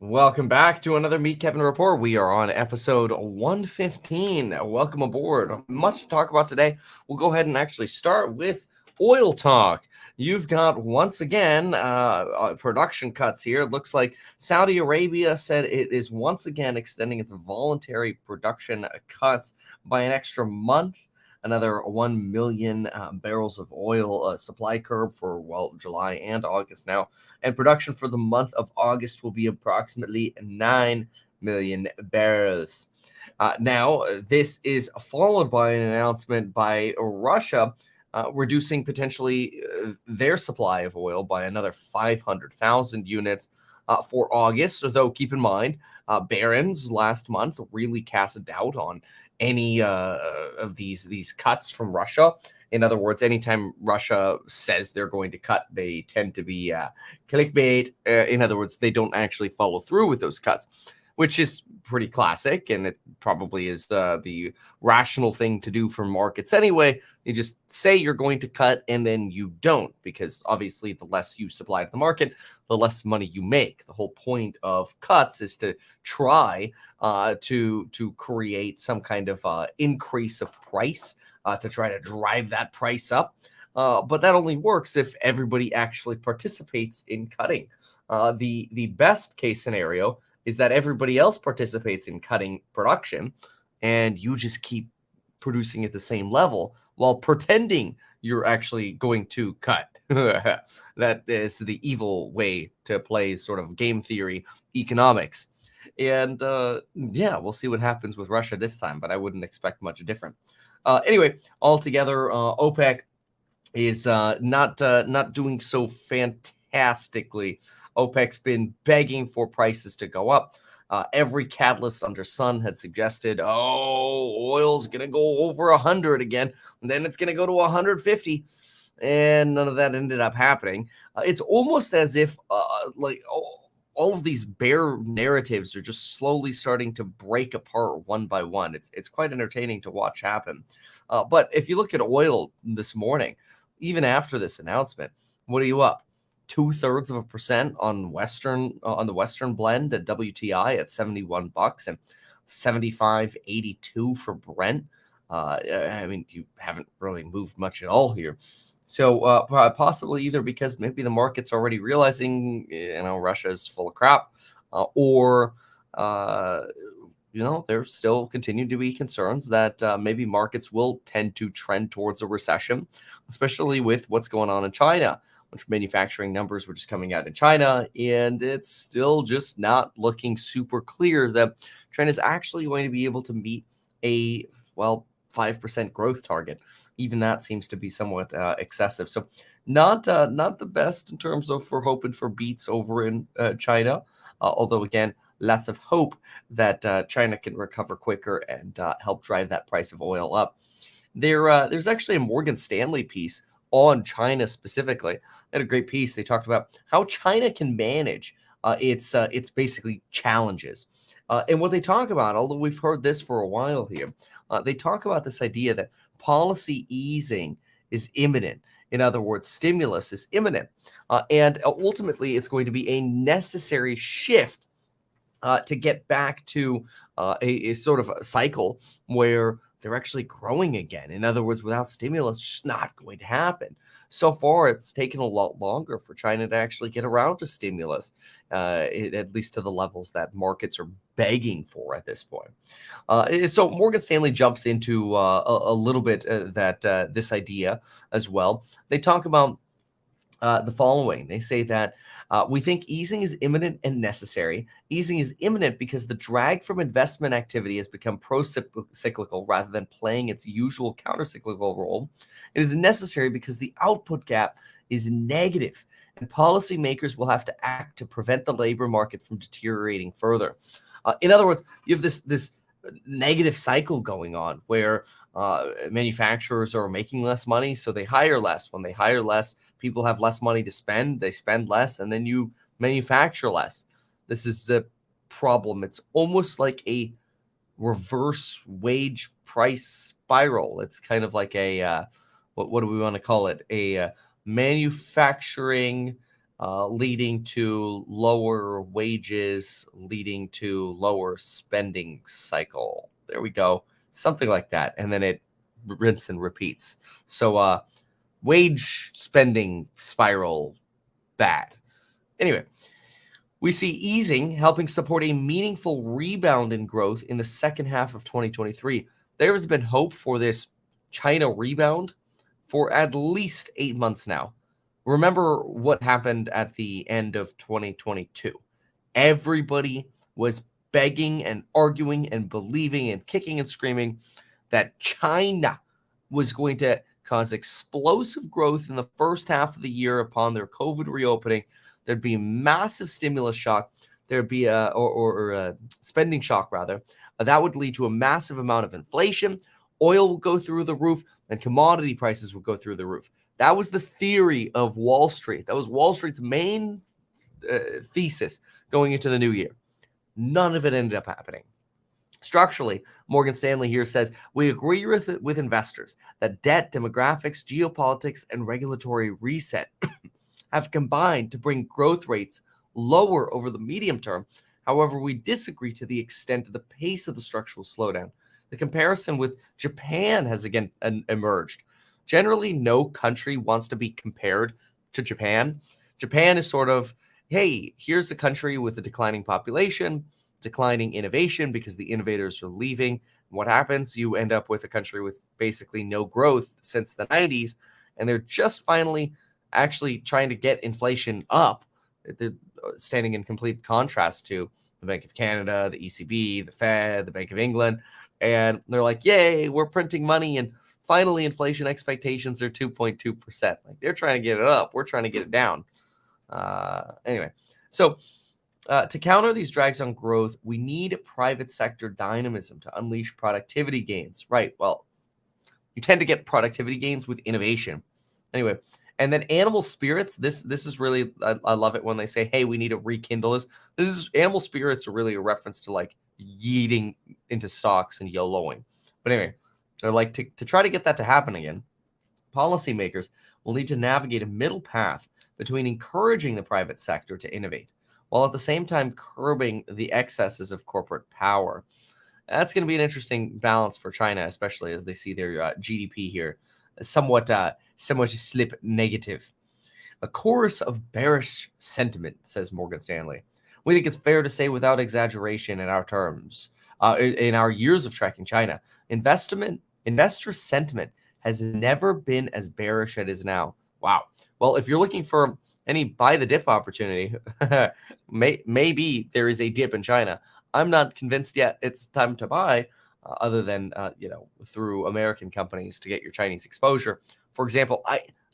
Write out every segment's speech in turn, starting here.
Welcome back to another Meet Kevin report. We are on episode 115. Welcome aboard. Much to talk about today. We'll go ahead and actually start with oil talk. You've got once again production cuts here. It looks like Saudi Arabia said it is once again extending its voluntary production cuts by an extra month. Another 1 million barrels of oil supply curb for, July and August now. And production for the month of August will be approximately 9 million barrels. Now, this is followed by an announcement by Russia reducing potentially their supply of oil by another 500,000 units for August. Though, keep in mind, Barron's last month really cast a doubt on any of these cuts from Russia. In other words, anytime Russia says they're going to cut, they tend to be clickbait. In other words, they don't actually follow through with those cuts, which is pretty classic, and it probably is the rational thing to do for markets anyway. You just say you're going to cut, and then you don't, because obviously the less you supply to the market, the less money you make. The whole point of cuts is to try to create some kind of increase of price to try to drive that price up. But that only works if everybody actually participates in cutting. The best case scenario is that everybody else participates in cutting production, and you just keep producing at the same level while pretending you're actually going to cut. That is the evil way to play sort of game theory economics. And yeah, we'll see what happens with Russia this time, but I wouldn't expect much different. Anyway, altogether, OPEC is not doing so fantastically. OPEC's been begging for prices to go up. Every catalyst under sun had suggested, oil's gonna go over 100 again, and then it's gonna go to 150, and none of that ended up happening. It's almost as if all of these bear narratives are just slowly starting to break apart one by one. It's quite entertaining to watch happen. But if you look at oil this morning, even after this announcement, what are you up? 2/3% on the Western blend at WTI at $71 and 75.82 for Brent. I mean, you haven't really moved much at all here. So possibly either because maybe the market's already realizing, Russia is full of crap, or there still continue to be concerns that maybe markets will tend to trend towards a recession, especially with what's going on in China, which manufacturing numbers were just coming out in China, and it's still just not looking super clear that China is actually going to be able to meet a 5% growth target. Even that seems to be somewhat excessive. So not the best in terms of for hoping for beats over in China. Although again, lots of hope that China can recover quicker and help drive that price of oil up. There's actually a Morgan Stanley piece on China specifically. They had a great piece. They talked about how China can manage its basically challenges. And what they talk about, although we've heard this for a while here, they talk about this idea that policy easing is imminent. In other words, stimulus is imminent. And ultimately, it's going to be a necessary shift to get back to a sort of a cycle where they're actually growing again. In other words, without stimulus, it's just not going to happen. So far, it's taken a lot longer for China to actually get around to stimulus, at least to the levels that markets are begging for at this point. So Morgan Stanley jumps into a little bit that this idea as well. They talk about the following. They say that we think easing is imminent and necessary. Easing is imminent because the drag from investment activity has become pro-cyclical rather than playing its usual counter-cyclical role. It is necessary because the output gap is negative, and policymakers will have to act to prevent the labor market from deteriorating further. In other words, you have this negative cycle going on where manufacturers are making less money, so they hire less. When they hire less, people have less money to spend, they spend less, and then you manufacture less. This is a problem. It's almost like a reverse wage price spiral. It's kind of like a what do we want to call it? A manufacturing leading to lower wages, leading to lower spending cycle. There we go. Something like that. And then it rinse and repeats. So wage spending spiral, bad. Anyway, we see easing helping support a meaningful rebound in growth in the second half of 2023. There has been hope for this China rebound for at least 8 months now. Remember what happened at the end of 2022. Everybody was begging and arguing and believing and kicking and screaming that China was going to cause explosive growth in the first half of the year upon their COVID reopening. There'd be massive stimulus shock. There'd be a spending shock, rather. That would lead to a massive amount of inflation. Oil will go through the roof, and commodity prices will go through the roof. That was the theory of Wall Street. That was Wall Street's main thesis going into the new year. None of it ended up happening. Structurally, Morgan Stanley here says, we agree with investors that debt, demographics, geopolitics, and regulatory reset have combined to bring growth rates lower over the medium term. However, we disagree to the extent of the pace of the structural slowdown. The comparison with Japan has again emerged. Generally, no country wants to be compared to Japan. Japan is sort of, hey, here's a country with a declining population, declining innovation because the innovators are leaving. What happens? You end up with a country with basically no growth since the 90s, and they're just finally actually trying to get inflation up. They're standing in complete contrast to the Bank of Canada, the ECB, the Fed, the Bank of England. And they're like, yay, we're printing money. And finally, inflation expectations are 2.2%. Like, they're trying to get it up. We're trying to get it down. Anyway, so to counter these drags on growth, we need private sector dynamism to unleash productivity gains. Right. Well, you tend to get productivity gains with innovation. Anyway, and then animal spirits. This is really, I love it when they say, hey, we need to rekindle this. This is, animal spirits are really a reference to like yeeting into stocks and YOLOing. But anyway, they're like, to try to get that to happen again, policymakers will need to navigate a middle path between encouraging the private sector to innovate, while at the same time curbing the excesses of corporate power. That's going to be an interesting balance for China, especially as they see their GDP here somewhat slip negative. A chorus of bearish sentiment, says Morgan Stanley. We think it's fair to say, without exaggeration, in our terms, in our years of tracking China, investor sentiment has never been as bearish as it is now. Wow. Well, if you're looking for any buy the dip opportunity, maybe there is a dip in China. I'm not convinced yet it's time to buy, other than through American companies to get your Chinese exposure. For example,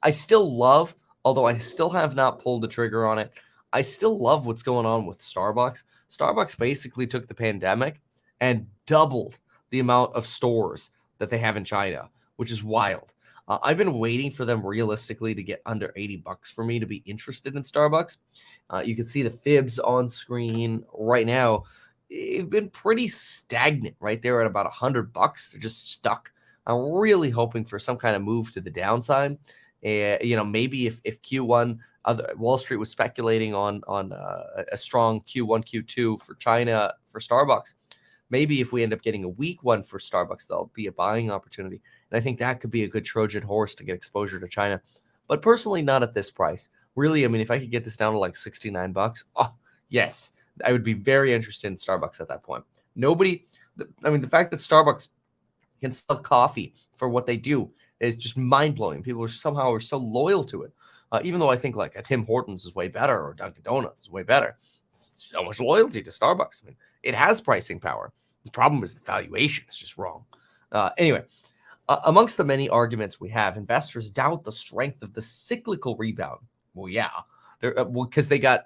I still love, although I still have not pulled the trigger on it, I still love what's going on with Starbucks. Starbucks basically took the pandemic and doubled the amount of stores that they have in China, which is wild. I've been waiting for them realistically to get under $80 for me to be interested in Starbucks. You can see the fibs on screen right now. It's been pretty stagnant right there at about $100. They're just stuck. I'm really hoping for some kind of move to the downside. Maybe if Q1, Wall Street was speculating on a strong Q1, Q2 for China for Starbucks. Maybe if we end up getting a weak one for Starbucks, there'll be a buying opportunity. And I think that could be a good Trojan horse to get exposure to China. But personally, not at this price. Really, I mean, if I could get this down to like $69, oh, yes, I would be very interested in Starbucks at that point. The fact that Starbucks can sell coffee for what they do is just mind-blowing. People are so loyal to it. Even though I think like a Tim Hortons is way better or Dunkin' Donuts is way better. So much loyalty to Starbucks. I mean, it has pricing power. The problem is the valuation is just wrong. Anyway, amongst the many arguments we have, investors doubt the strength of the cyclical rebound. Well, yeah, because they got,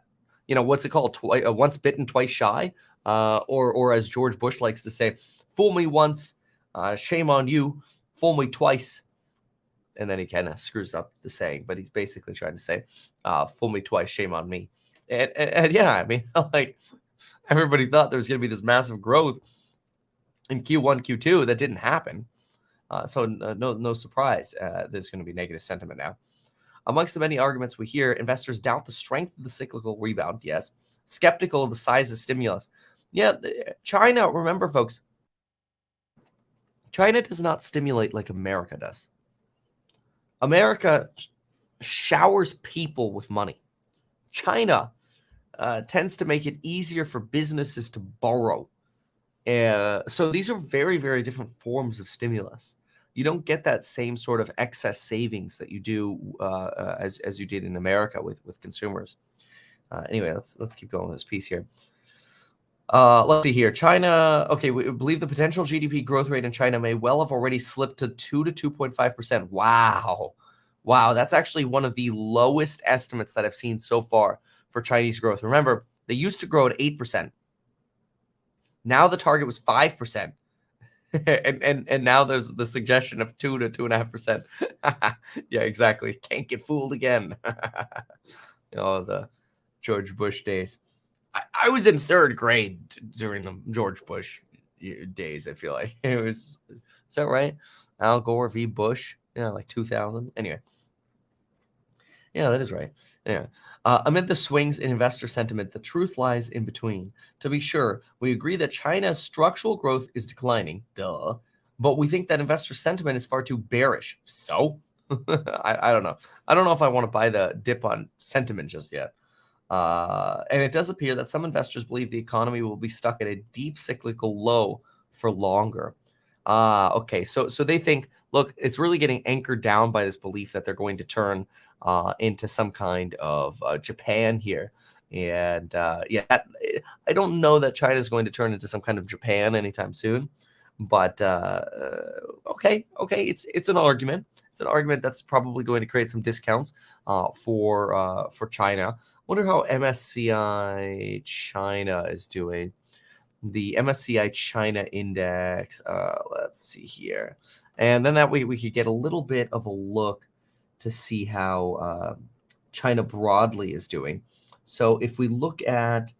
what's it called? Once bitten, twice shy. Or as George Bush likes to say, fool me once, shame on you. Fool me twice. And then he kind of screws up the saying, but he's basically trying to say, fool me twice, shame on me. And yeah, I mean, like, everybody thought there was going to be this massive growth in Q1, Q2 that didn't happen. So no surprise, there's going to be negative sentiment now. Amongst the many arguments we hear, investors doubt the strength of the cyclical rebound, yes. Skeptical of the size of stimulus. Yeah, China, remember, folks, China does not stimulate like America does. America showers people with money. China tends to make it easier for businesses to borrow. So these are very, very different forms of stimulus. You don't get that same sort of excess savings that you do as you did in America with consumers. Anyway, let's keep going with this piece here. Let's see here. China. Okay, we believe the potential GDP growth rate in China may well have already slipped to 2 to 2.5%. Wow, that's actually one of the lowest estimates that I've seen so far for Chinese growth. Remember, they used to grow at 8%. Now the target was 5%. and now there's the suggestion of 2 to 2.5%. Yeah, exactly. Can't get fooled again. The George Bush days. I was in third grade during the George Bush days. I feel like it was. Is that right? Al Gore v. Bush. Yeah, like 2000. Anyway. Yeah, that is right. Yeah. Amid the swings in investor sentiment, the truth lies in between. To be sure, we agree that China's structural growth is declining, but we think that investor sentiment is far too bearish. So, I don't know. I don't know if I want to buy the dip on sentiment just yet. And it does appear that some investors believe the economy will be stuck at a deep cyclical low for longer. Okay, so they think, look, it's really getting anchored down by this belief that they're going to turn into some kind of Japan here. And I don't know that China is going to turn into some kind of Japan anytime soon. But okay, it's an argument. It's an argument that's probably going to create some discounts for China. Wonder how MSCI China is doing. The MSCI China index. Let's see here, and then that way we could get a little bit of a look to see how China broadly is doing. So if we look at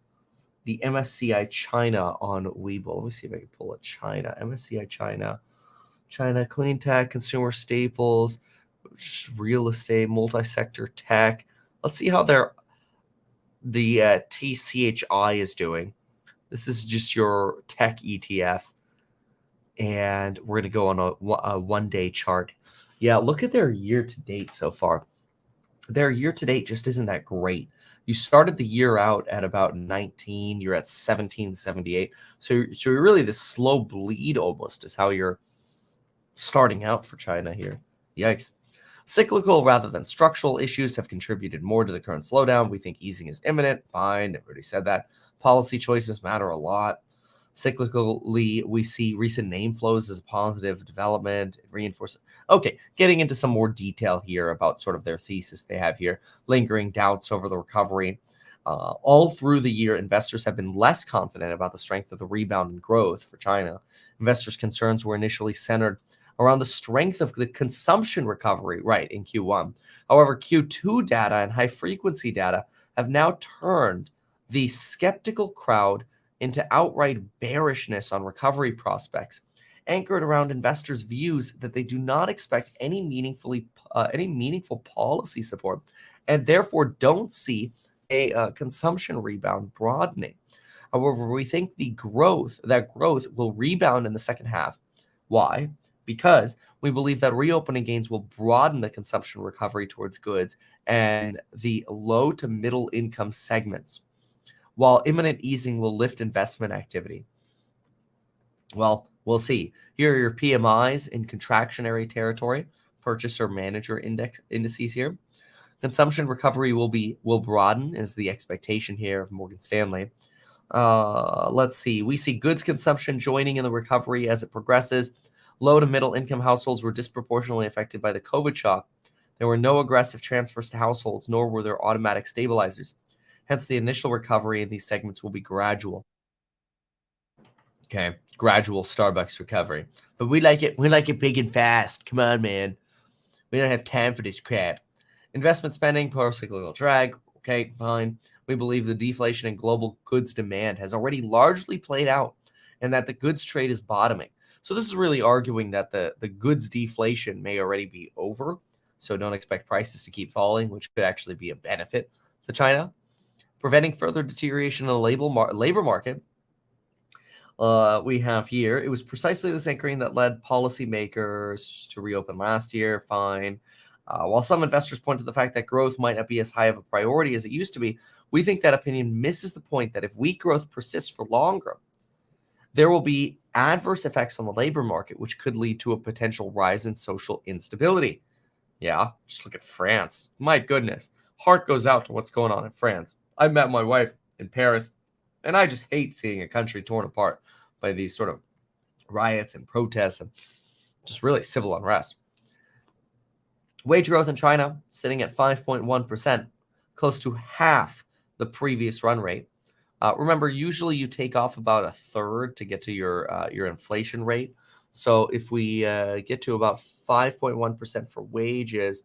the MSCI China on Weibo, let me see if I can pull up China. MSCI China clean tech, consumer staples, real estate, multi-sector tech. Let's see how the TCHI is doing. This is just your tech ETF. And we're going to go on a one-day chart. Yeah, look at their year-to-date so far. Their year-to-date just isn't that great. You started the year out at about 19. You're at 1778. So you're really the slow bleed almost is how you're starting out for China here. Yikes. Cyclical rather than structural issues have contributed more to the current slowdown. We think easing is imminent. Fine, I've already said that. Policy choices matter a lot. Cyclically, we see recent name flows as a positive development. It reinforces. Okay, getting into some more detail here about sort of their thesis they have here. Lingering doubts over the recovery. All through the year, investors have been less confident about the strength of the rebound and growth for China. Investors' concerns were initially centered around the strength of the consumption recovery, right, in Q1. However, Q2 data and high-frequency data have now turned the skeptical crowd into outright bearishness on recovery prospects, anchored around investors' views that they do not expect any meaningful policy support, and therefore don't see a consumption rebound broadening. However, we think that growth will rebound in the second half. Why? Because we believe that reopening gains will broaden the consumption recovery towards goods and the low to middle income segments, while imminent easing will lift investment activity. Well, we'll see. Here are your PMIs in contractionary territory, purchaser manager indices here. Consumption recovery will broaden is the expectation here of Morgan Stanley. Let's see. We see goods consumption joining in the recovery as it progresses. Low to middle income households were disproportionately affected by the COVID shock. There were no aggressive transfers to households, nor were there automatic stabilizers. Hence, the initial recovery in these segments will be gradual. Okay, gradual Starbucks recovery. But we like it big and fast. Come on, man. We don't have time for this crap. Investment spending, pro-cyclical drag. Okay, fine. We believe the deflation in global goods demand has already largely played out and that the goods trade is bottoming. So this is really arguing that the goods deflation may already be over. So don't expect prices to keep falling, which could actually be a benefit to China. Preventing further deterioration in the labor market. We have here, it was precisely this anchoring that led policymakers to reopen last year. Fine. While some investors point to the fact that growth might not be as high of a priority as it used to be, we think that opinion misses the point that if weak growth persists for longer, there will be adverse effects on the labor market, which could lead to a potential rise in social instability. Yeah, just look at France. My goodness. Heart goes out to what's going on in France. I met my wife in Paris, and I just hate seeing a country torn apart by these sort of riots and protests and just really civil unrest. Wage growth in China sitting at 5.1%, close to half the previous run rate. Remember, usually you take off about a third to get to your inflation rate. So if we get to about 5.1% for wages,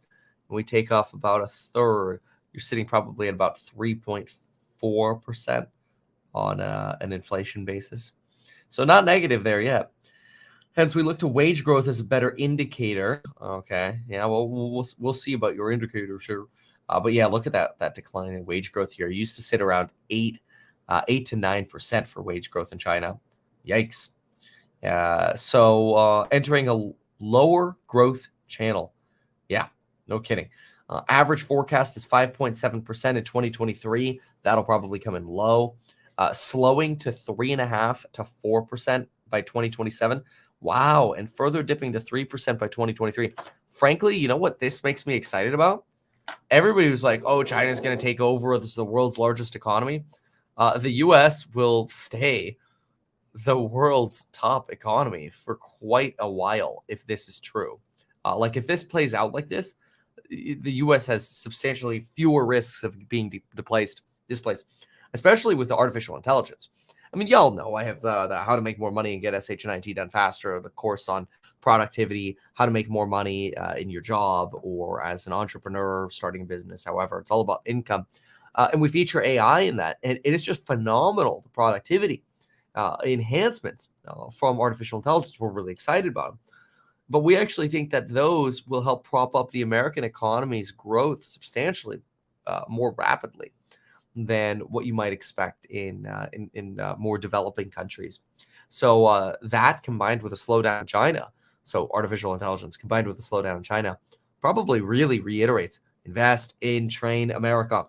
and we take off about a third, you're sitting probably at about 3.4% on an inflation basis. So not negative there yet. Hence, we look to wage growth as a better indicator. Okay, yeah, well, we'll see about your indicators here. But yeah, look at that decline in wage growth here. It used to sit around 8 to 9% for wage growth in China. Yikes. So entering a lower growth channel. Yeah, no kidding. Average forecast is 5.7% in 2023. That'll probably come in low. Slowing to 3.5 to 4% by 2027. Wow, and further dipping to 3% by 2023. Frankly, you know what this makes me excited about? Everybody was like, oh, China's going to take over. This is the world's largest economy. The U.S. will stay the world's top economy for quite a while if this is true. Like if this plays out like this, the U.S. has substantially fewer risks of being displaced, especially with the artificial intelligence. I mean, y'all know I have the How to Make More Money and Get SH&IT Done Faster, the course on productivity, how to make more money in your job or as an entrepreneur starting a business. However, it's all about income. And we feature AI in that. And it is just phenomenal, the productivity enhancements from artificial intelligence. We're really excited about them. But we actually think that those will help prop up the American economy's growth substantially more rapidly than what you might expect in more developing countries. So that combined with a slowdown in China, so artificial intelligence combined with a slowdown in China, probably really reiterates invest in Train America.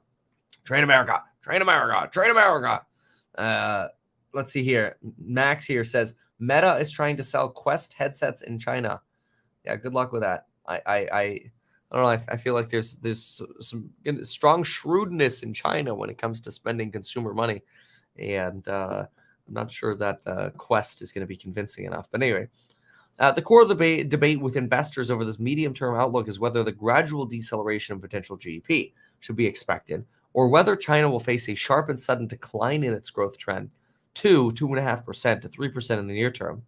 Train America, Train America, Train America. Let's see here. Max here says Meta is trying to sell Quest headsets in China. Yeah, good luck with that. I don't know. I feel like there's some strong shrewdness in China when it comes to spending consumer money, and I'm not sure that Quest is going to be convincing enough. But anyway, the core of the debate with investors over this medium-term outlook is whether the gradual deceleration of potential GDP should be expected, or whether China will face a sharp and sudden decline in its growth trend to 2.5% to 3% in the near term.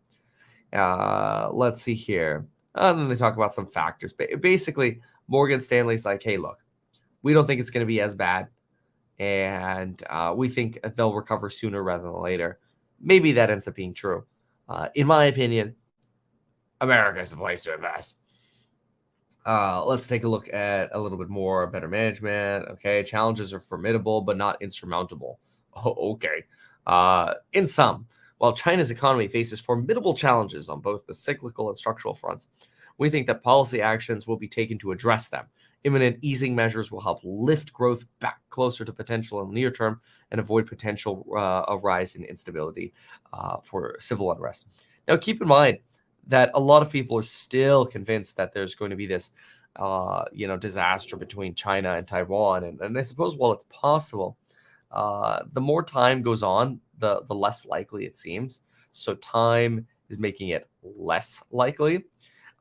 Let's see here. Then they talk about some factors. Basically, Morgan Stanley's like, hey, look, we don't think it's going to be as bad. And we think they'll recover sooner rather than later. Maybe that ends up being true. In my opinion, America is the place to invest. Let's take a look at a little bit more better management. Okay, challenges are formidable, but not insurmountable. Oh, okay. In sum, while China's economy faces formidable challenges on both the cyclical and structural fronts, we think that policy actions will be taken to address them. Imminent easing measures will help lift growth back closer to potential in the near term and avoid potential a rise in instability for civil unrest. Now, keep in mind that a lot of people are still convinced that there's going to be this, disaster between China and Taiwan. And I suppose while it's possible, the more time goes on, the less likely it seems. So time is making it less likely.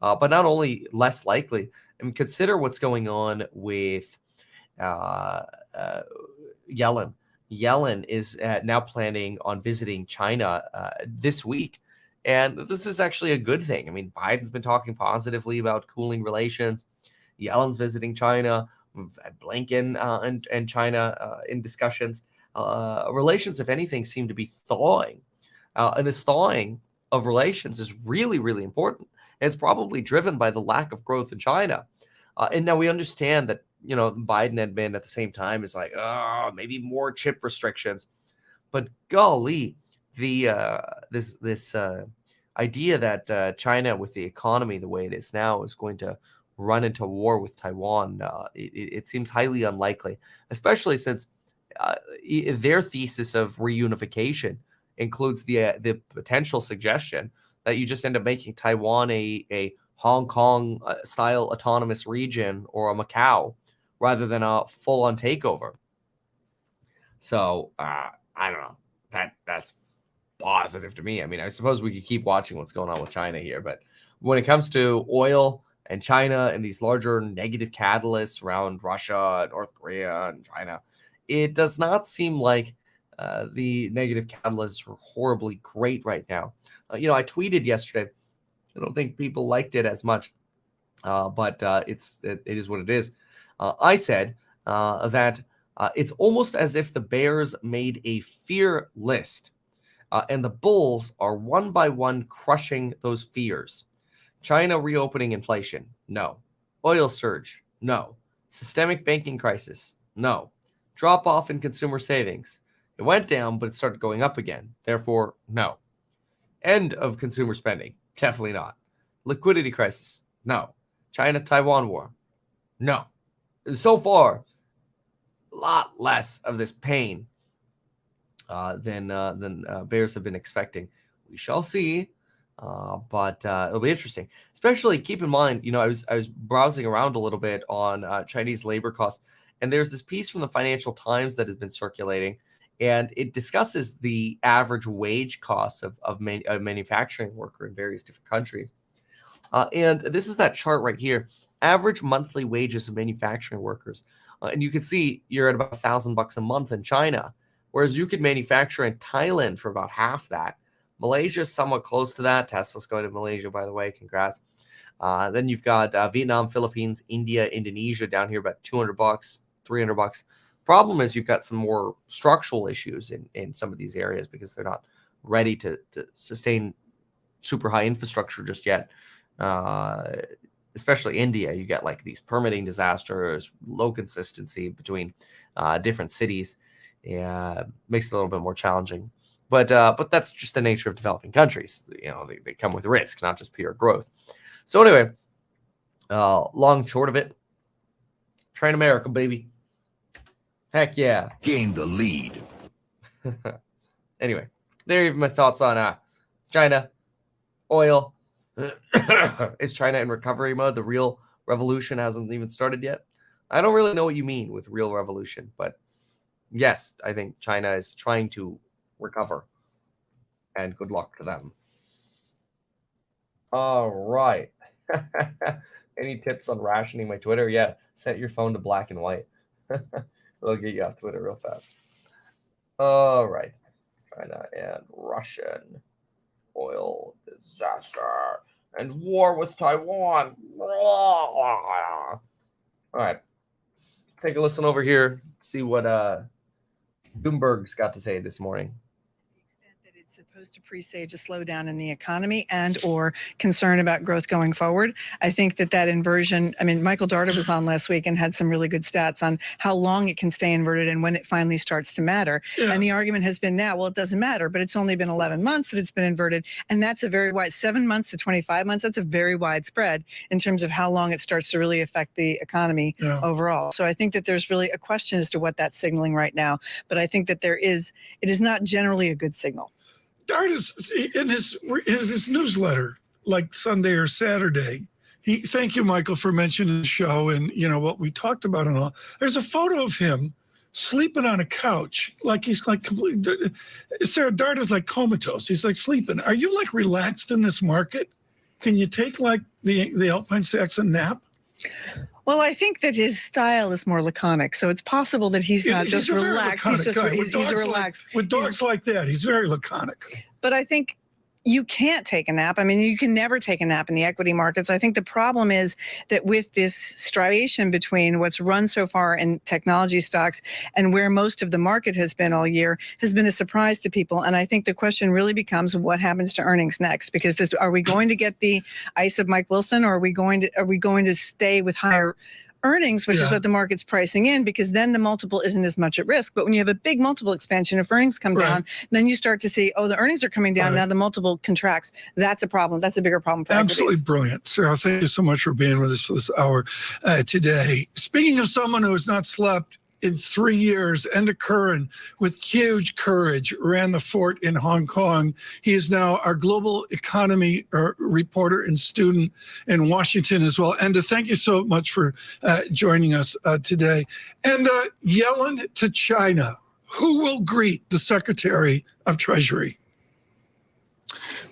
But not only less likely, I mean, consider what's going on with Yellen. Yellen is now planning on visiting China this week. And this is actually a good thing. I mean, Biden's been talking positively about cooling relations. Yellen's visiting China. We've had Blinken and China in discussions. Relations, if anything, seem to be thawing. And this thawing of relations is really, really important. And it's probably driven by the lack of growth in China. And now we understand that, the Biden admin at the same time is like, oh, maybe more chip restrictions. But golly, the this idea that China, with the economy the way it is now, is going to run into war with Taiwan, it seems highly unlikely, especially since their thesis of reunification includes the potential suggestion that you just end up making Taiwan a Hong Kong style autonomous region, or a Macau, rather than a full-on takeover. So I don't know. That's positive to me. I mean, I suppose we could keep watching what's going on with China here, but when it comes to oil and China and these larger negative catalysts around Russia, North Korea, and China, it does not seem like the negative catalysts are horribly great right now. I tweeted yesterday. I don't think people liked it as much, but it is what it is. I said that it's almost as if the Bears made a fear list, and the Bulls are one by one crushing those fears. China reopening inflation, no. Oil surge, no. Systemic banking crisis, no. Drop off in consumer savings. It went down, but it started going up again. Therefore, no. End of consumer spending, definitely not. Liquidity crisis, no. China-Taiwan war, no. So far, a lot less of this pain than Bears have been expecting. We shall see, but it'll be interesting. Especially keep in mind, I was browsing around a little bit on Chinese labor costs, and there's this piece from the Financial Times that has been circulating, and it discusses the average wage costs of a manufacturing worker in various different countries. And this is that chart right here, average monthly wages of manufacturing workers. And you can see you're at about $1,000 a month in China, whereas you could manufacture in Thailand for about half that. Malaysia is somewhat close to that. Tesla's going to Malaysia, by the way. Congrats. Then you've got Vietnam, Philippines, India, Indonesia down here about $200, $300. Problem is you've got some more structural issues in some of these areas because they're not ready to sustain super high infrastructure just yet. Especially India, you get like these permitting disasters, low consistency between different cities. Yeah, makes it a little bit more challenging. But that's just the nature of developing countries. They come with risk, not just pure growth. So anyway, long and short of it, train America, baby. Heck yeah. Gain the lead. Anyway, there are my thoughts on China, oil. Is China in recovery mode? The real revolution hasn't even started yet. I don't really know what you mean with real revolution, but yes, I think China is trying to recover, and good luck to them. All right. Any tips on rationing my Twitter? Yeah, set your phone to black and white. It'll get you off Twitter real fast. All right. China and Russian oil disaster and war with Taiwan. All right. Take a listen over here. See what Bloomberg's got to say this morning. Supposed to presage a slowdown in the economy and or concern about growth going forward. I think that inversion, Michael Darda was on last week and had some really good stats on how long it can stay inverted and when it finally starts to matter. Yeah. And the argument has been now, well, it doesn't matter, but it's only been 11 months that it's been inverted. And that's a very wide, 7 months to 25 months. That's a very wide spread in terms of how long it starts to really affect the economy overall. So I think that there's really a question as to what that's signaling right now. But I think that it is not generally a good signal. Darda's in his newsletter, like Sunday or Saturday. Thank you, Michael, for mentioning the show and what we talked about and all. There's a photo of him sleeping on a couch, like he's like completely. Sarah, Darda's like comatose. He's like sleeping. Are you like relaxed in this market? Can you take like the Alpine Saxon nap? Well, I think that his style is more laconic, so it's possible that he's not just relaxed. He's relaxed. With dogs like that, he's very laconic. But I think, you can't take a nap. I mean, you can never take a nap in the equity markets. I think the problem is that with this striation between what's run so far in technology stocks and where most of the market has been all year has been a surprise to people. And I think the question really becomes what happens to earnings next? Because are we going to get the ice of Mike Wilson, or are we going to stay with higher earnings, which is what the market's pricing in, because then the multiple isn't as much at risk. But when you have a big multiple expansion, if earnings come down, then you start to see, the earnings are coming down. Now the multiple contracts. That's a problem. That's a bigger problem for Absolutely equities. Brilliant. Sarah, thank you so much for being with us for this hour today. Speaking of someone who has not slept in 3 years, Enda Curran, with huge courage, ran the fort in Hong Kong. He is now our global economy reporter and student in Washington as well. Enda, thank you so much for joining us today. And Yellen to China. Who will greet the Secretary of Treasury?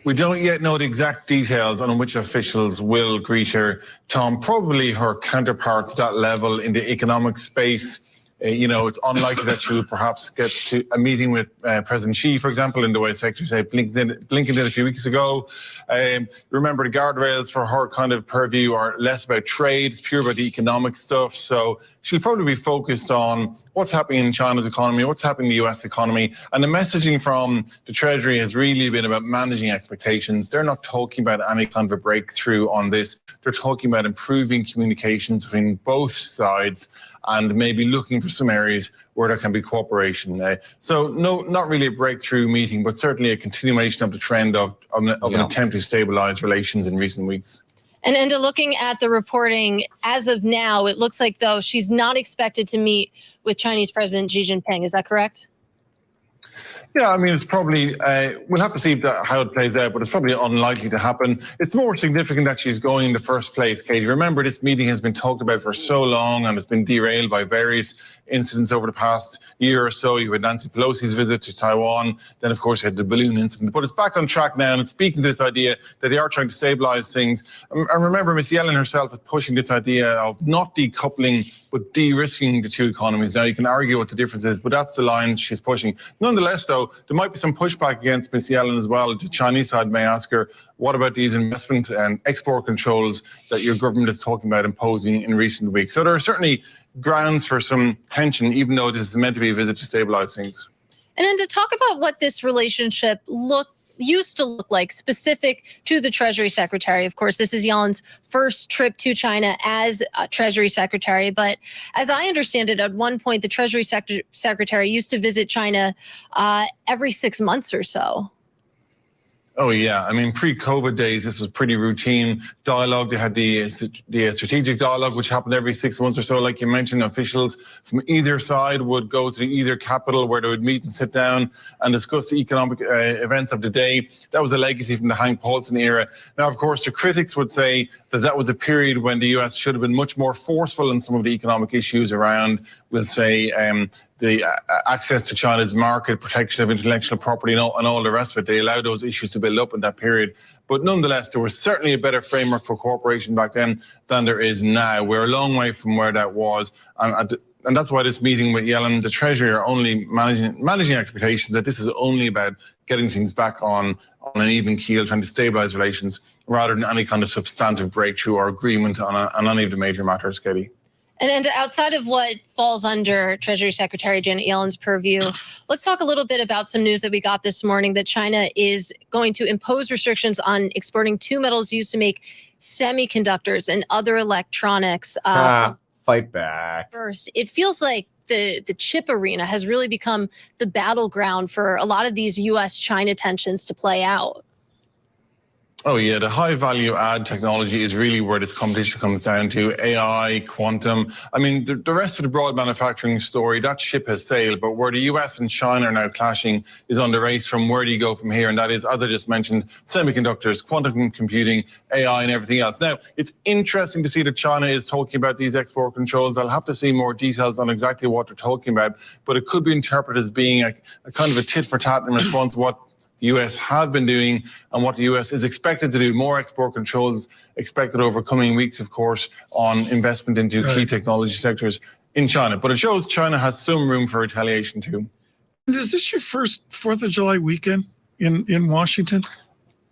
We don't yet know the exact details on which officials will greet her, Tom. Probably her counterparts at that level in the economic space. It's unlikely that she will perhaps get to a meeting with President Xi, for example, in the way Secretary said Blinken did a few weeks ago. Remember, the guardrails for her kind of purview are less about trade, it's pure about the economic stuff. So she'll probably be focused on what's happening in China's economy, what's happening in the US economy. And the messaging from the Treasury has really been about managing expectations. They're not talking about any kind of a breakthrough on this. They're talking about improving communications between both sides and maybe looking for some areas where there can be cooperation. So no, not really a breakthrough meeting, but certainly a continuation of the trend of an attempt to stabilize relations in recent weeks. And Enda, looking at the reporting as of now, it looks like, though, she's not expected to meet with Chinese President Xi Jinping. Is that correct? Yeah, I mean, it's probably, we'll have to see how it plays out, but it's probably unlikely to happen. It's more significant that she's going in the first place, Katie. Remember, this meeting has been talked about for so long and has been derailed by various incidents over the past year or so. You had Nancy Pelosi's visit to Taiwan. Then, of course, you had the balloon incident. But it's back on track now, and it's speaking to this idea that they are trying to stabilize things. And remember, Ms. Yellen herself is pushing this idea of not decoupling, but de-risking the two economies. Now, you can argue what the difference is, but that's the line she's pushing. Nonetheless, though, there might be some pushback against Ms. Yellen as well. The Chinese side may ask her, what about these investment and export controls that your government is talking about imposing in recent weeks? So there are certainly grounds for some tension, even though this is meant to be a visit to stabilize things. And then to talk about what this relationship used to look like, specific to the Treasury Secretary. Of course, this is Yellen's first trip to China as Treasury Secretary. But as I understand it, at one point, the Treasury Secretary used to visit China every 6 months or so. Oh, yeah. I mean, pre-COVID days, this was pretty routine dialogue. They had the strategic dialogue, which happened every 6 months or so. Like you mentioned, officials from either side would go to either capital where they would meet and sit down and discuss the economic events of the day. That was a legacy from the Hank Paulson era. Now, of course, the critics would say that that was a period when the US should have been much more forceful in some of the economic issues around, we'll say, the access to China's market, protection of intellectual property, and all the rest of it. They allowed those issues to build up in that period. But nonetheless, there was certainly a better framework for cooperation back then than there is now. We're a long way from where that was. And that's why this meeting with Yellen, the Treasury, are only managing expectations that this is only about getting things back on an even keel, trying to stabilize relations, rather than any kind of substantive breakthrough or agreement on any of the major matters, Katie. And outside of what falls under Treasury Secretary Janet Yellen's purview, let's talk a little bit about some news that we got this morning that China is going to impose restrictions on exporting two metals used to make semiconductors and other electronics. Fight back. First, it feels like the chip arena has really become the battleground for a lot of these U.S.-China tensions to play out. Oh, yeah. The high value add technology is really where this competition comes down to. AI, quantum. I mean, the rest of the broad manufacturing story, that ship has sailed. But where the US and China are now clashing is on the race from where do you go from here? And that is, as I just mentioned, semiconductors, quantum computing, AI, and everything else. Now, it's interesting to see that China is talking about these export controls. I'll have to see more details on exactly what they're talking about. But it could be interpreted as being a kind of a tit for tat in response to what the US have been doing and what the US is expected to do. More export controls expected over coming weeks, of course, on investment into key technology sectors in China. But it shows China has some room for retaliation too. Is this your first 4th of July weekend in Washington?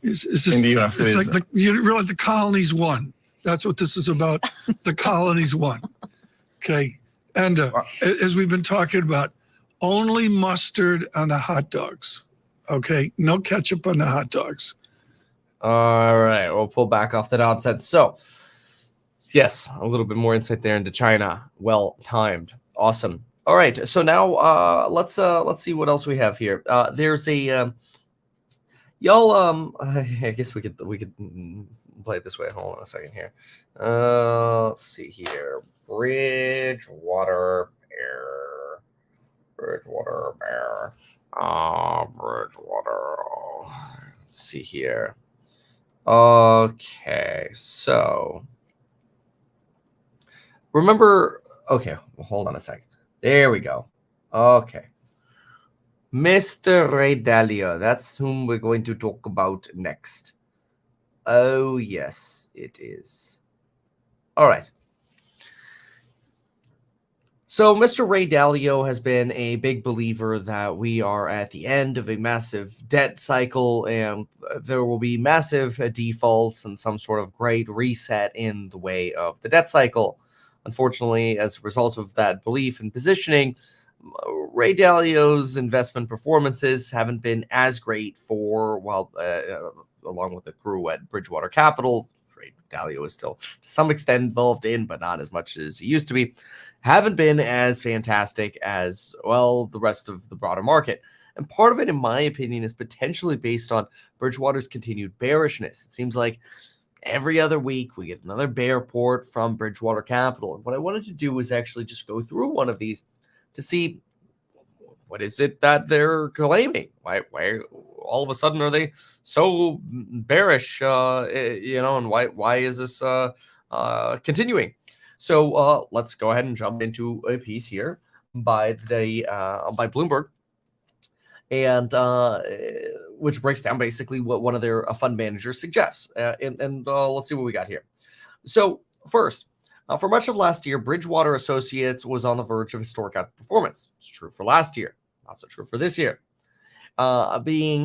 It's just, In the US, it it's is. like you realize the colonies won. That's what this is about. The colonies won. Okay. And as we've been talking about, only mustard on the hot dogs. Okay. No ketchup on the hot dogs. All right, we'll pull back off the nonsense. So, yes, a little bit more insight there into China. Well timed, awesome. All right, so now let's see what else we have here. There's a y'all. I guess we could play it this way. Hold on a second here. Let's see here. Bridgewater Bear. Bridgewater Bear. Bridgewater. Let's see here. Okay, so remember, okay, well, hold on a second. There we go. Okay. Mr. Ray Dalio, that's whom we're going to talk about next. Oh, yes, it is. All right. So Mr. Ray Dalio has been a big believer that we are at the end of a massive debt cycle and there will be massive defaults and some sort of great reset in the way of the debt cycle. Unfortunately, as a result of that belief and positioning, Ray Dalio's investment performances haven't been as great for, well, along with the crew at Bridgewater Capital. Ray Dalio is still to some extent involved in, but not as much as he used to be. Haven't been as fantastic as, well, the rest of the broader market. And part of it, in my opinion, is potentially based on Bridgewater's continued bearishness. It seems like every other week we get another bear report from Bridgewater Capital. And what I wanted to do was actually just go through one of these to see what is it that they're claiming. Why all of a sudden are they so bearish, and why is this continuing? So let's go ahead and jump into a piece here by Bloomberg, and which breaks down basically what one of their fund managers suggests. And let's see what we got here. So first, for much of last year, Bridgewater Associates was on the verge of historic outperformance. It's true for last year, not so true for this year. Betting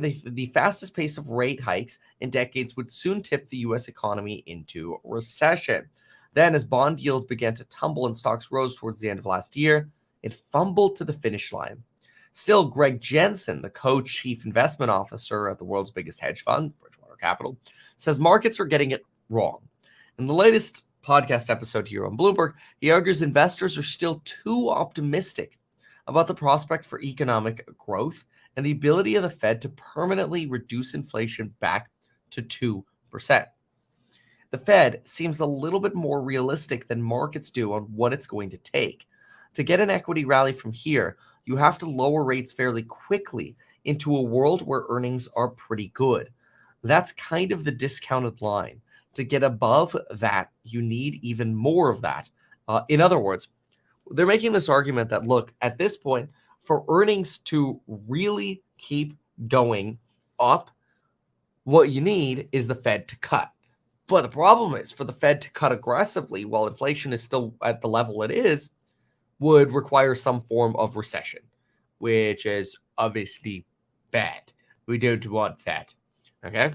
the fastest pace of rate hikes in decades would soon tip the U.S. economy into recession. Then, as bond yields began to tumble and stocks rose towards the end of last year, it fumbled to the finish line. Still, Greg Jensen, the co-chief investment officer at the world's biggest hedge fund, Bridgewater Capital, says markets are getting it wrong. In the latest podcast episode here on Bloomberg, he argues investors are still too optimistic about the prospect for economic growth and the ability of the Fed to permanently reduce inflation back to 2%. The Fed seems a little bit more realistic than markets do on what it's going to take. To get an equity rally from here, you have to lower rates fairly quickly into a world where earnings are pretty good. That's kind of the discounted line. To get above that, you need even more of that. In other words, they're making this argument that, look, at this point, for earnings to really keep going up, what you need is the Fed to cut. But the problem is, for the Fed to cut aggressively while inflation is still at the level it is, would require some form of recession, which is obviously bad. We don't want that. Okay?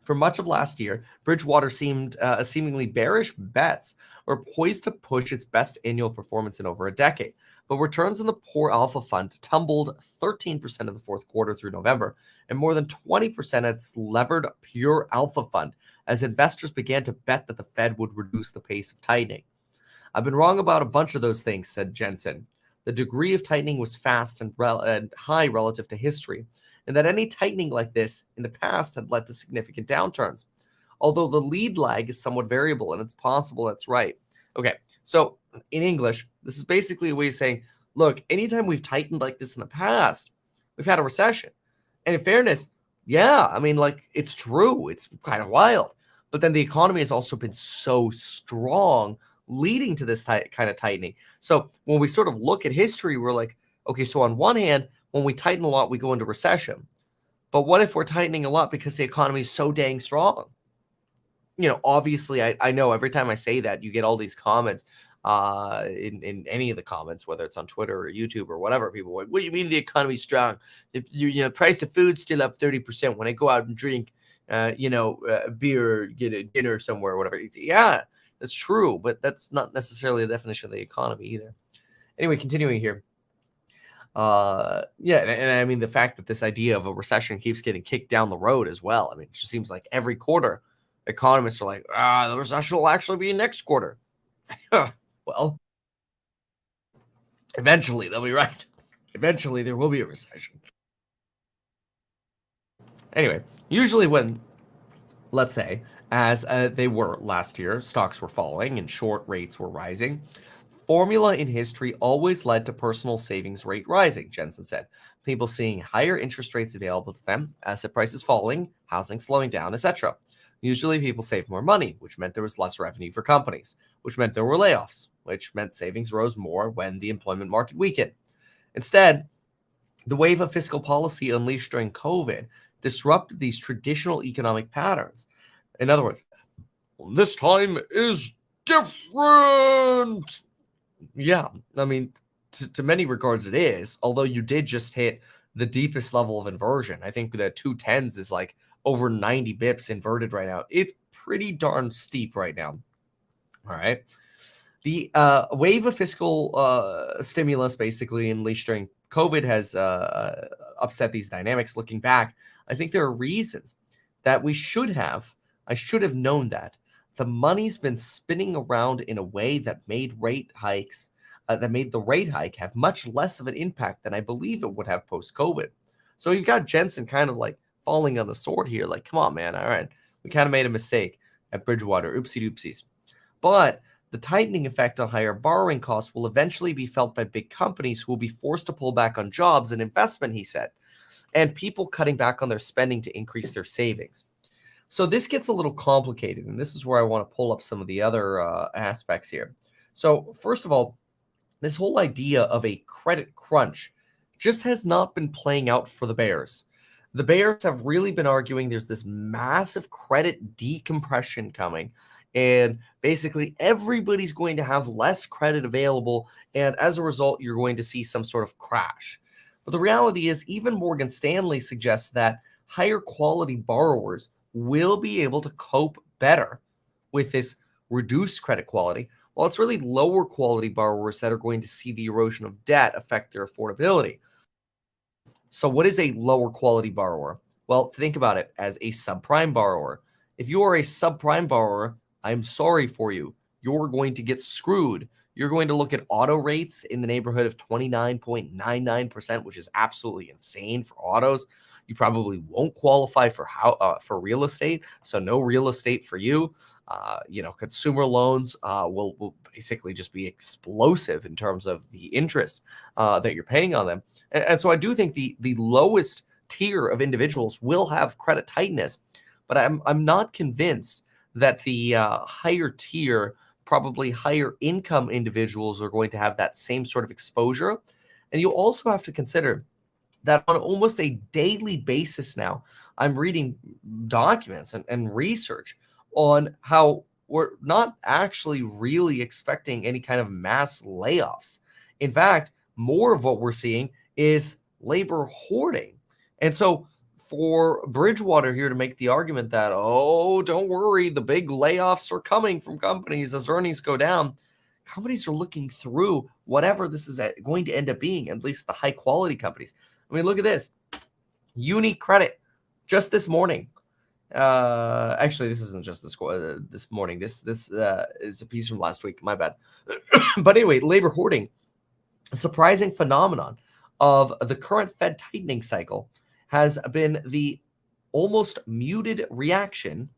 For much of last year, Bridgewater seemingly bearish bets were poised to push its best annual performance in over a decade. But returns in the Poor Alpha Fund tumbled 13% in the fourth quarter through November, and more than 20% at its levered Pure Alpha Fund, as investors began to bet that the Fed would reduce the pace of tightening. I've been wrong about a bunch of those things, said Jensen. The degree of tightening was fast and high relative to history, and that any tightening like this in the past had led to significant downturns. Although the lead lag is somewhat variable, and it's possible that's right. Okay, so in English, this is basically a way of saying, look, anytime we've tightened like this in the past, we've had a recession. And in fairness, yeah, I mean, like, it's true. It's kind of wild. But then the economy has also been so strong, leading to this kind of tightening. So when we sort of look at history, we're like, okay, so on one hand, when we tighten a lot, we go into recession. But what if we're tightening a lot because the economy is so dang strong? You know, obviously, I know every time I say that, you get all these comments. in any of the comments, whether it's on Twitter or YouTube or whatever. People are like, what do you mean the economy's strong? Price of food's still up 30% when I go out and drink, beer, get a dinner somewhere, or whatever. Yeah, that's true, but that's not necessarily the definition of the economy either. Anyway, continuing here. And I mean, the fact that this idea of a recession keeps getting kicked down the road as well. I mean, it just seems like every quarter, economists are like, the recession will actually be next quarter. Well, eventually they'll be right. Eventually there will be a recession. Anyway, usually when, let's say, as they were last year, stocks were falling and short rates were rising, formula in history always led to personal savings rate rising, Jensen said. People seeing higher interest rates available to them, asset prices falling, housing slowing down, etc. Usually people saved more money, which meant there was less revenue for companies, which meant there were layoffs, which meant savings rose more when the employment market weakened. Instead, the wave of fiscal policy unleashed during COVID disrupted these traditional economic patterns. In other words, this time is different. Yeah, I mean, to many regards it is, although you did just hit the deepest level of inversion. I think the 210s is like over 90 bips inverted right now. It's pretty darn steep right now. All right. The wave of fiscal stimulus basically unleashed during COVID has upset these dynamics. Looking back, I think there are reasons that I should have known that. The money's been spinning around in a way that made the rate hike have much less of an impact than I believe it would have post-COVID. So you've got Jensen kind of like falling on the sword here. Like, come on, man. All right. We kind of made a mistake at Bridgewater. Oopsie doopsies. But the tightening effect on higher borrowing costs will eventually be felt by big companies who will be forced to pull back on jobs and investment, he said, and people cutting back on their spending to increase their savings. So this gets a little complicated, and this is where I want to pull up some of the other aspects here. So first of all, this whole idea of a credit crunch just has not been playing out for the Bears. The Bears have really been arguing there's this massive credit decompression coming, and basically everybody's going to have less credit available, and as a result, you're going to see some sort of crash. But the reality is, even Morgan Stanley suggests that higher quality borrowers will be able to cope better with this reduced credit quality, while it's really lower quality borrowers that are going to see the erosion of debt affect their affordability. So what is a lower quality borrower? Well, think about it as a subprime borrower. If you are a subprime borrower, I'm sorry for you. You're going to get screwed. You're going to look at auto rates in the neighborhood of 29.99%, which is absolutely insane for autos. You probably won't qualify for real estate, so no real estate for you. Consumer loans will basically just be explosive in terms of the interest that you're paying on them. And so I do think the lowest tier of individuals will have credit tightness, but I'm not convinced that the higher tier, probably higher income individuals are going to have that same sort of exposure. And you also have to consider that on almost a daily basis now, I'm reading documents and research on how we're not actually really expecting any kind of mass layoffs. In fact, more of what we're seeing is labor hoarding. And so for Bridgewater here to make the argument that, oh, don't worry, the big layoffs are coming from companies as earnings go down, companies are looking through whatever this is going to end up being, at least the high quality companies. I mean, look at this. Unique Credit, just this morning. Actually, this isn't just this morning. This is a piece from last week. My bad. But anyway, labor hoarding, a surprising phenomenon of the current Fed tightening cycle, has been the almost muted reaction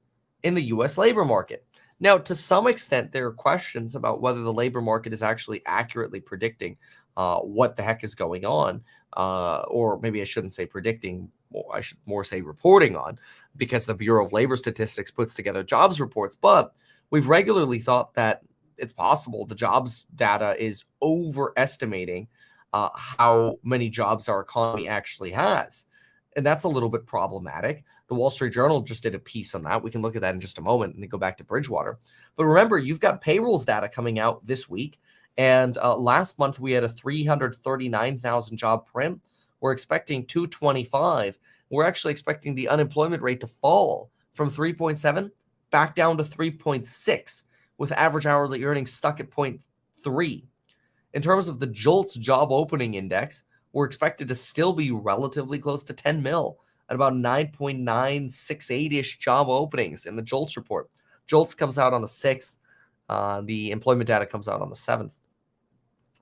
in the U.S. labor market. Now, to some extent, there are questions about whether the labor market is actually accurately predicting what the heck is going on, or maybe I shouldn't say predicting, I should more say reporting on, because the Bureau of Labor Statistics puts together jobs reports. But we've regularly thought that it's possible the jobs data is overestimating how many jobs our economy actually has. And that's a little bit problematic. The Wall Street Journal just did a piece on that. We can look at that in just a moment and then go back to Bridgewater. But remember, you've got payrolls data coming out this week. And last month, we had a 339,000 job print. We're expecting 225. We're actually expecting the unemployment rate to fall from 3.7 back down to 3.6, with average hourly earnings stuck at 0.3. In terms of the JOLTS job opening index, we're expected to still be relatively close to 10 mil at about 9.968-ish job openings in the JOLTS report. JOLTS comes out on the 6th. The employment data comes out on the 7th.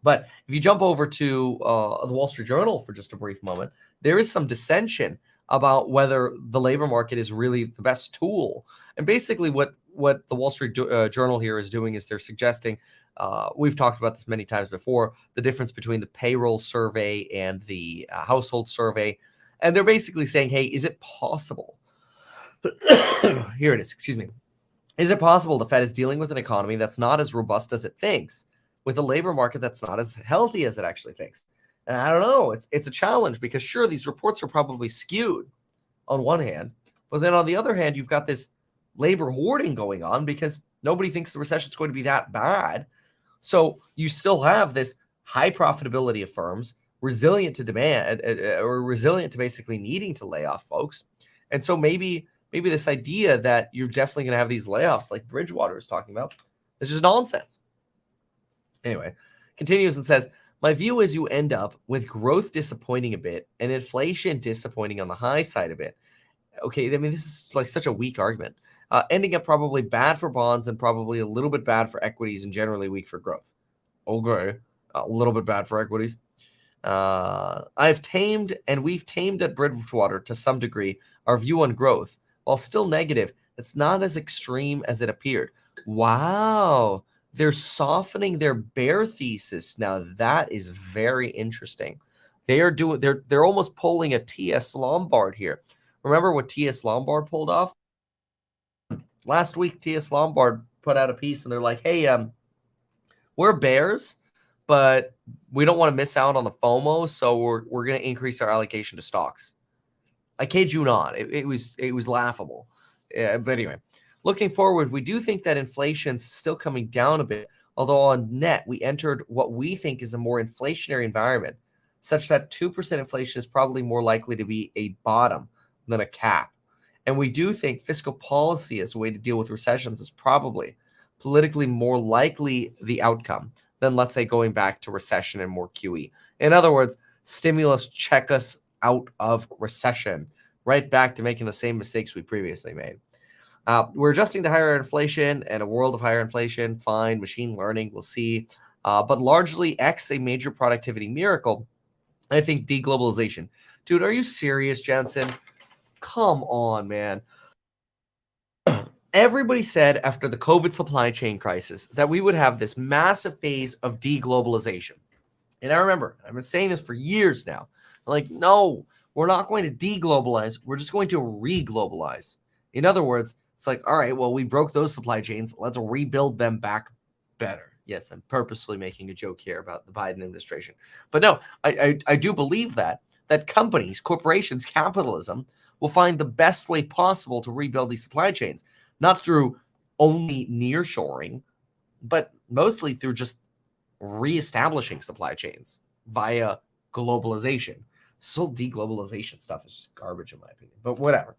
But if you jump over to the Wall Street Journal for just a brief moment, there is some dissension about whether the labor market is really the best tool. And basically what the Wall Street Journal here is doing is they're suggesting, we've talked about this many times before, the difference between the payroll survey and the household survey. And they're basically saying, hey, is it possible? Here it is, excuse me. Is it possible the Fed is dealing with an economy that's not as robust as it thinks, with a labor market that's not as healthy as it actually thinks? And I don't know, it's a challenge, because sure, these reports are probably skewed on one hand, but then on the other hand, you've got this labor hoarding going on because nobody thinks the recession is going to be that bad. So you still have this high profitability of firms, resilient to demand, or resilient to basically needing to lay off folks. And so maybe this idea that you're definitely going to have these layoffs like Bridgewater is talking about is just nonsense. Anyway, continues and says, my view is you end up with growth disappointing a bit and inflation disappointing on the high side a bit. Okay, I mean, this is like such a weak argument. Ending up probably bad for bonds and probably a little bit bad for equities and generally weak for growth. Okay, a little bit bad for equities. I've tamed, and we've tamed at Bridgewater to some degree, our view on growth. While still negative, it's not as extreme as it appeared. Wow. They're softening their bear thesis. Now that is very interesting. They're almost pulling a T.S. Lombard here. Remember what T.S. Lombard pulled off? Last week, T.S. Lombard put out a piece and they're like, hey, we're bears, but we don't want to miss out on the FOMO, so we're going to increase our allocation to stocks. I kid you not. It was laughable. But anyway, looking forward, we do think that inflation's still coming down a bit, although on net, we entered what we think is a more inflationary environment, such that 2% inflation is probably more likely to be a bottom than a cap. And we do think fiscal policy as a way to deal with recessions is probably politically more likely the outcome than, let's say, going back to recession and more QE. In other words, stimulus check us out of recession, right back to making the same mistakes we previously made. We're adjusting to higher inflation and a world of higher inflation. Fine, machine learning, we'll see. But largely X, a major productivity miracle. I think deglobalization. Dude, are you serious, Jensen? Come on, man. Everybody said after the COVID supply chain crisis that we would have this massive phase of deglobalization. And I remember, I've been saying this for years now. I'm like, no, we're not going to deglobalize. We're just going to re-globalize. In other words, it's like, all right, well, we broke those supply chains. Let's rebuild them back better. Yes, I'm purposefully making a joke here about the Biden administration. But no, I do believe that companies, corporations, capitalism will find the best way possible to rebuild these supply chains, not through only nearshoring, but mostly through just reestablishing supply chains via globalization. This whole deglobalization stuff is just garbage in my opinion, but whatever.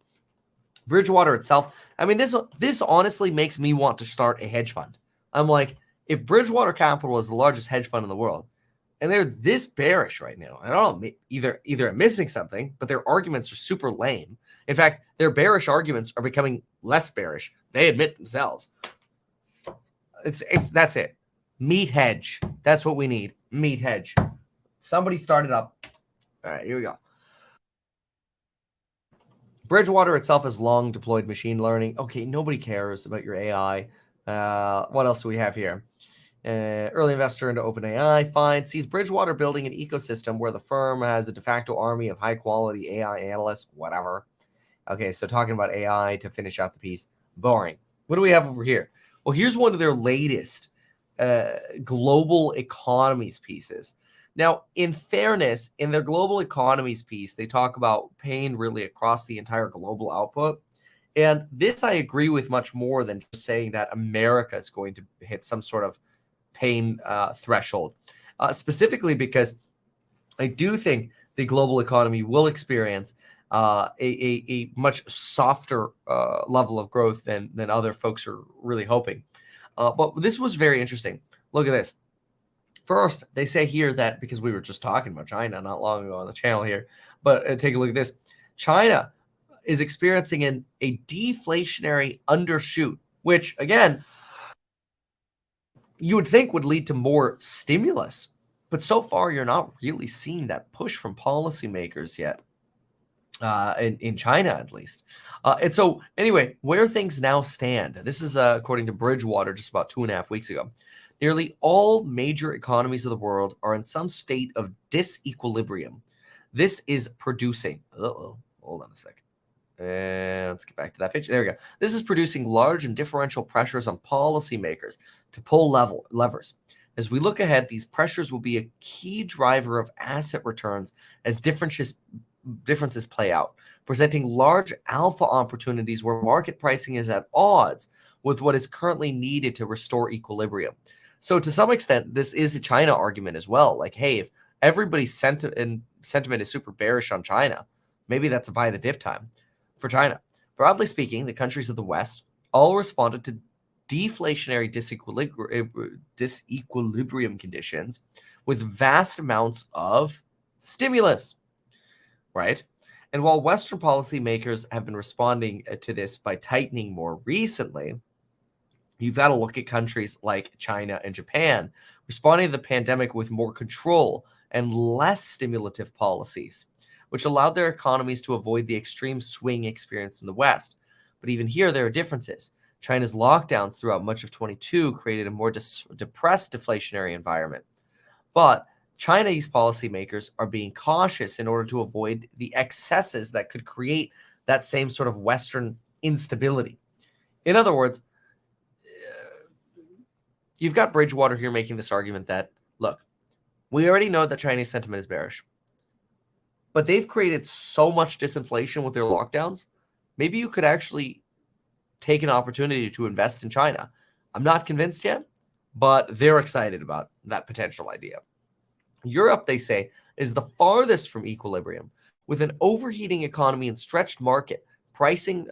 Bridgewater itself, I mean, this honestly makes me want to start a hedge fund. I'm like, if Bridgewater Capital is the largest hedge fund in the world, and they're this bearish right now, I don't know, either I'm missing something, but their arguments are super lame. In fact, their bearish arguments are becoming less bearish. They admit themselves. That's it. Meat hedge. That's what we need. Meat hedge. Somebody start it up. All right, here we go. Bridgewater itself has long deployed machine learning. Okay, nobody cares about your AI. What else do we have here? Early investor into OpenAI, fine, sees Bridgewater building an ecosystem where the firm has a de facto army of high-quality AI analysts, whatever. Okay, so talking about AI to finish out the piece, boring. What do we have over here? Well, here's one of their latest global economies pieces. Now, in fairness, in their global economies piece, they talk about pain really across the entire global output. And this I agree with much more than just saying that America is going to hit some sort of pain threshold, specifically because I do think the global economy will experience a much softer level of growth than other folks are really hoping. But this was very interesting. Look at this. First, they say here that, because we were just talking about China not long ago on the channel here, but take a look at this. China is experiencing a deflationary undershoot, which, again, you would think would lead to more stimulus. But so far, you're not really seeing that push from policymakers yet, in China at least. And so, anyway, where things now stand, this is according to Bridgewater just about 2.5 weeks ago. Nearly all major economies of the world are in some state of disequilibrium. This is producing, hold on a second. Let's get back to that picture. There we go. This is producing large and differential pressures on policymakers to pull levers. As we look ahead, these pressures will be a key driver of asset returns as differences play out, presenting large alpha opportunities where market pricing is at odds with what is currently needed to restore equilibrium. So to some extent, this is a China argument as well. Like, hey, if everybody's sentiment is super bearish on China, maybe that's a buy the dip time for China. Broadly speaking, the countries of the West all responded to deflationary disequilibrium conditions with vast amounts of stimulus, right? And while Western policymakers have been responding to this by tightening more recently, you've got to look at countries like China and Japan responding to the pandemic with more control and less stimulative policies, which allowed their economies to avoid the extreme swing experienced in the West. But even here, there are differences. China's lockdowns throughout much of 22 created a more depressed deflationary environment. But Chinese policymakers are being cautious in order to avoid the excesses that could create that same sort of Western instability. In other words, you've got Bridgewater here making this argument that, look, we already know that Chinese sentiment is bearish, but they've created so much disinflation with their lockdowns. Maybe you could actually take an opportunity to invest in China. I'm not convinced yet, but they're excited about that potential idea. Europe, they say, is the farthest from equilibrium, with an overheating economy and stretched market, pricing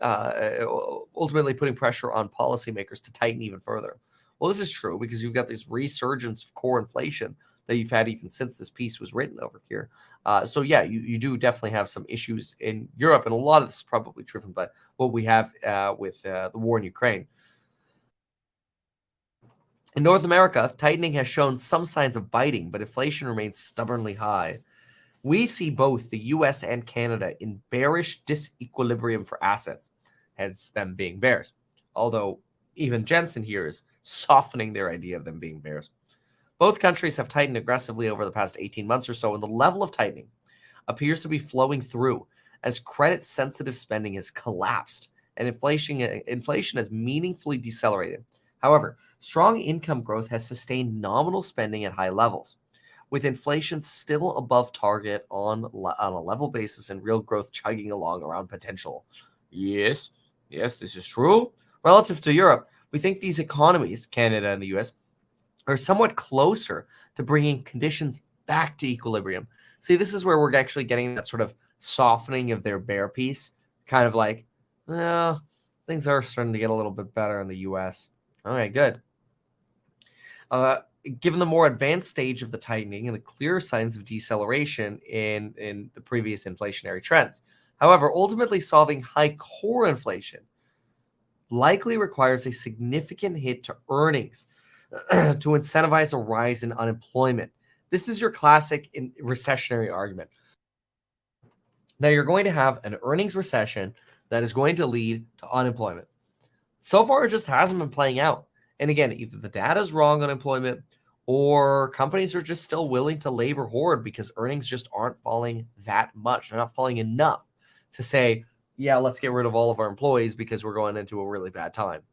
ultimately putting pressure on policymakers to tighten even further. Well, this is true because you've got this resurgence of core inflation that you've had even since this piece was written over here. So yeah, you do definitely have some issues in Europe, and a lot of this is probably driven by what we have with the war in Ukraine. In North America, tightening has shown some signs of biting, but inflation remains stubbornly high. We see both the US and Canada in bearish disequilibrium for assets, hence them being bears. Although even Jensen here is softening their idea of them being bears. Both countries have tightened aggressively over the past 18 months or so, and the level of tightening appears to be flowing through as credit-sensitive spending has collapsed and inflation has meaningfully decelerated. However, strong income growth has sustained nominal spending at high levels, with inflation still above target on a level basis and real growth chugging along around potential. Yes, this is true. Relative to Europe, we think these economies, Canada and the US, are somewhat closer to bringing conditions back to equilibrium. See, this is where we're actually getting that sort of softening of their bear piece, kind of like, well, things are starting to get a little bit better in the US. All right, good. Given the more advanced stage of the tightening and the clear signs of deceleration in the previous inflationary trends. However, ultimately solving high core inflation likely requires a significant hit to earnings to incentivize a rise in unemployment. This is your classic recessionary argument. Now you're going to have an earnings recession that is going to lead to unemployment. So far, it just hasn't been playing out. And again, either the data is wrong on employment or companies are just still willing to labor hoard because earnings just aren't falling that much. They're not falling enough to say, yeah, let's get rid of all of our employees because we're going into a really bad time.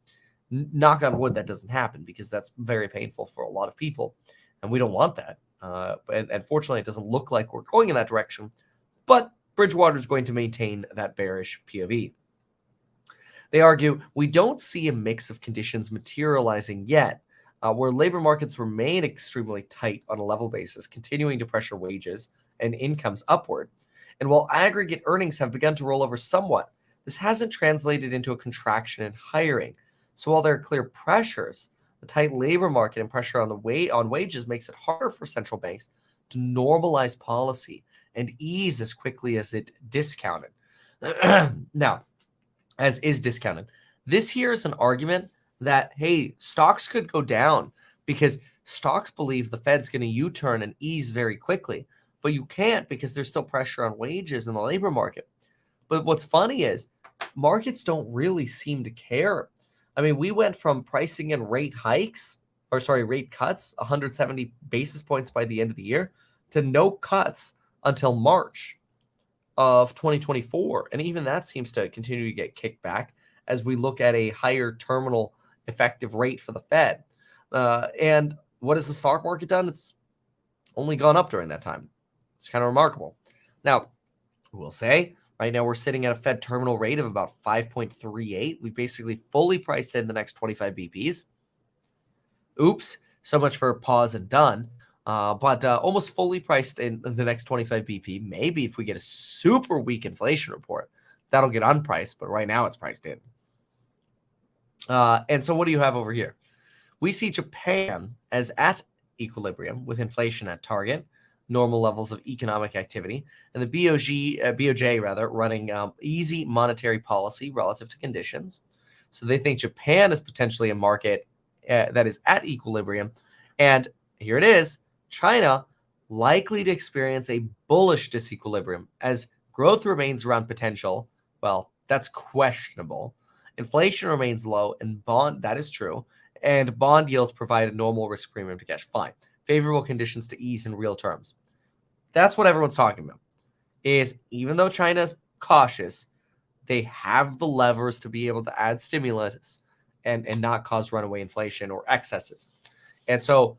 Knock on wood, that doesn't happen because that's very painful for a lot of people. And we don't want that. And fortunately, it doesn't look like we're going in that direction. But Bridgewater is going to maintain that bearish POV. They argue we don't see a mix of conditions materializing yet, where labor markets remain extremely tight on a level basis, continuing to pressure wages and incomes upward. And while aggregate earnings have begun to roll over somewhat, this hasn't translated into a contraction in hiring. So while there are clear pressures, the tight labor market and pressure on wages makes it harder for central banks to normalize policy and ease as quickly as it discounted. Now, as is discounted. This here is an argument that, hey, stocks could go down because stocks believe the Fed's going to U-turn and ease very quickly. But you can't because there's still pressure on wages in the labor market. But what's funny is markets don't really seem to care. I mean, we went from pricing in rate cuts, 170 basis points by the end of the year, to no cuts until March of 2024. And even that seems to continue to get kicked back as we look at a higher terminal effective rate for the Fed. And what has the stock market done? It's only gone up during that time. It's kind of remarkable. Now, we'll say right now we're sitting at a Fed terminal rate of about 5.38. We've basically fully priced in the next 25 BPs. Oops, so much for pause and done. But almost fully priced in the next 25 BP. Maybe if we get a super weak inflation report, that'll get unpriced. But right now it's priced in. And so what do you have over here? We see Japan as at equilibrium with inflation at target, normal levels of economic activity, and the BOJ running easy monetary policy relative to conditions. So they think Japan is potentially a market that is at equilibrium. And here it is. China likely to experience a bullish disequilibrium as growth remains around potential. Well, that's questionable. Inflation remains low and that is true. And bond yields provide a normal risk premium to cash. Fine. Favorable conditions to ease in real terms. That's what everyone's talking about. Is even though China's cautious, they have the levers to be able to add stimulus and not cause runaway inflation or excesses. And so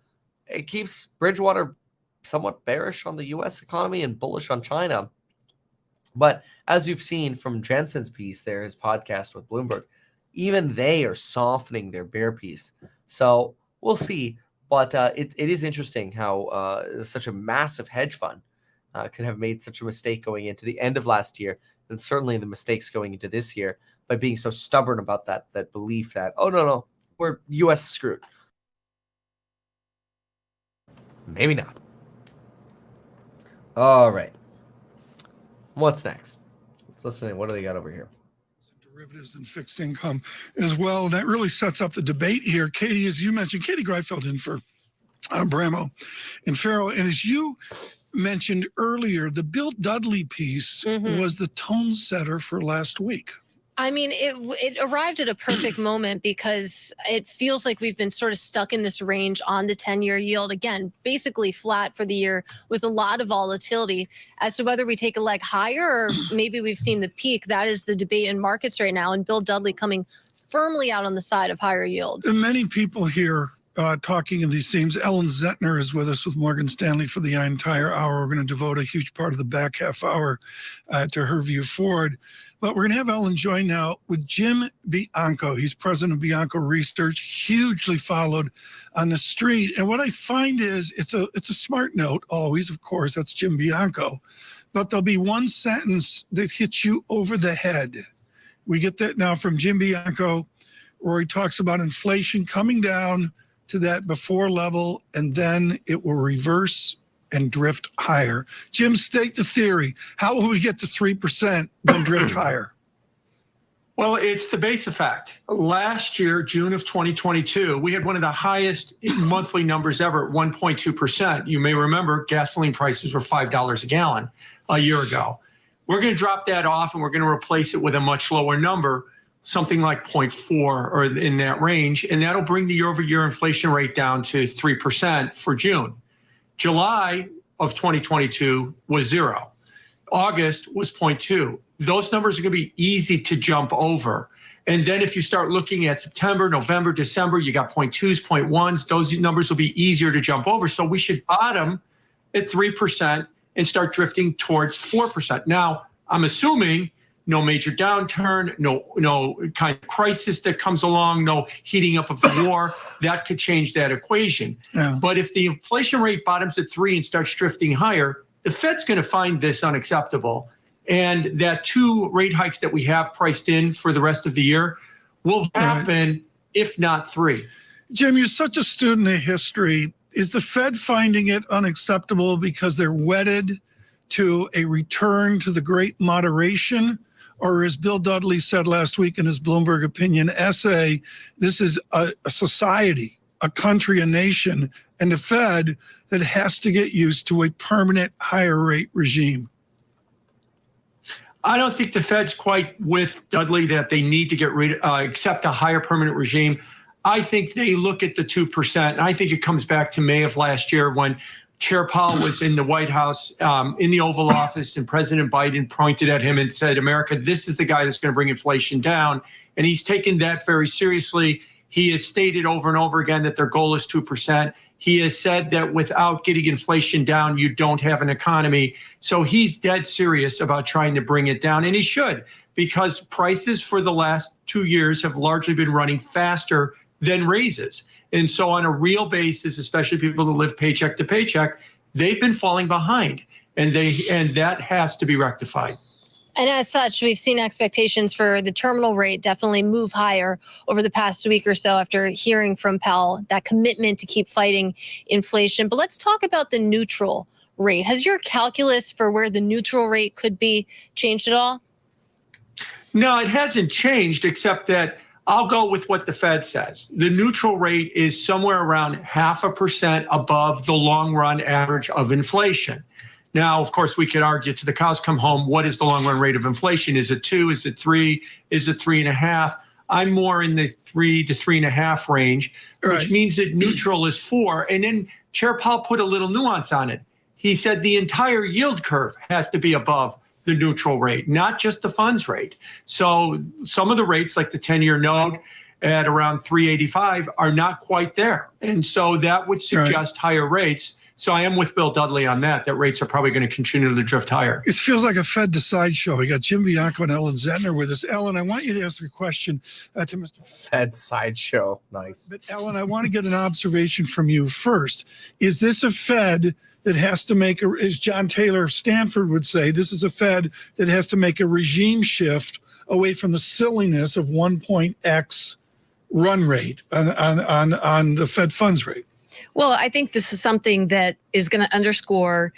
it keeps Bridgewater somewhat bearish on the U.S. economy and bullish on China. But as you've seen from Jensen's piece there, his podcast with Bloomberg, even they are softening their bear piece. So we'll see. But it is interesting how such a massive hedge fund could have made such a mistake going into the end of last year, and certainly the mistakes going into this year by being so stubborn about that belief that, oh, no, we're U.S. screwed. Maybe not. All right. What's next? Let's listen in. What do they got over here? Derivatives and fixed income as well. That really sets up the debate here. Katie, as you mentioned, Katie Greifeld in for Bramo and Farrow. And as you mentioned earlier, the Bill Dudley piece was the tone setter for last week. I mean, it arrived at a perfect moment because it feels like we've been sort of stuck in this range on the 10-year yield. Again, basically flat for the year with a lot of volatility. As to whether we take a leg higher or maybe we've seen the peak, that is the debate in markets right now. And Bill Dudley coming firmly out on the side of higher yields. And many people here talking of these themes. Ellen Zettner is with us with Morgan Stanley for the entire hour. We're going to devote a huge part of the back half hour to her view forward. But we're going to have Ellen join now with Jim Bianco. He's president of Bianco Research, hugely followed on the street. And what I find is it's a smart note always, of course, that's Jim Bianco. But there'll be one sentence that hits you over the head. We get that now from Jim Bianco, where he talks about inflation coming down to that before level, and then it will reverse and drift higher. Jim, state the theory. How will we get to 3%, then drift higher? Well, it's the base effect. Last year, June of 2022, we had one of the highest monthly numbers ever at 1.2%. You may remember gasoline prices were $5 a gallon a year ago. We're going to drop that off and we're going to replace it with a much lower number, something like 0.4 or in that range. And that'll bring the year-over-year inflation rate down to 3% for June. July of 2022 was 0. August was 0.2. Those numbers are going to be easy to jump over. And then if you start looking at September, November, December, you got 0.2s, 0.1s. Those numbers will be easier to jump over. So we should bottom at 3% and start drifting towards 4%. Now, I'm assuming no major downturn, no kind of crisis that comes along, no heating up of the war. That could change that equation. Yeah. But if the inflation rate bottoms at 3 and starts drifting higher, the Fed's going to find this unacceptable. And that 2 rate hikes that we have priced in for the rest of the year will happen, if not 3. Jim, you're such a student of history. Is the Fed finding it unacceptable because they're wedded to a return to the great moderation? Or as Bill Dudley said last week in his Bloomberg Opinion essay, this is a society, a country, a nation, and the Fed that has to get used to a permanent higher rate regime. I don't think the Fed's quite with Dudley that they need to accept a higher permanent regime. I think they look at the 2%, and I think it comes back to May of last year when Chair Powell was in the White House, in the Oval Office, and President Biden pointed at him and said, America, this is the guy that's going to bring inflation down. And he's taken that very seriously. He has stated over and over again that their goal is 2%. He has said that without getting inflation down, you don't have an economy. So he's dead serious about trying to bring it down, and he should, because prices for the last 2 years have largely been running faster than raises. And so on a real basis, especially people that live paycheck to paycheck, they've been falling behind, and that has to be rectified. And as such, we've seen expectations for the terminal rate definitely move higher over the past week or so after hearing from Powell that commitment to keep fighting inflation. But let's talk about the neutral rate. Has your calculus for where the neutral rate could be changed at all? No, it hasn't changed, except that I'll go with what the Fed says. The neutral rate is somewhere around 0.5% above the long run average of inflation. Now, of course, we could argue to the cows come home, what is the long run rate of inflation? Is it 2? Is it 3? Is it 3.5? I'm more in the 3 to 3.5 range, which means that neutral is 4. And then Chair Powell put a little nuance on it. He said the entire yield curve has to be above the neutral rate, not just the funds rate. So some of the rates, like the 10-year note at around 3.85, are not quite there. And so that would suggest higher rates. So I am with Bill Dudley on that rates are probably going to continue to drift higher. It feels like a Fed Decide show. We got Jim Bianco and Ellen Zentner with us. Ellen, I want you to ask a question to Mr. Fed sideshow. Nice. But Ellen, I want to get an observation from you first. Is this a Fed that has to make, as John Taylor of Stanford would say, this is a Fed that has to make a regime shift away from the silliness of 1.x run rate on the Fed funds rate? Well, I think this is something that is going to underscore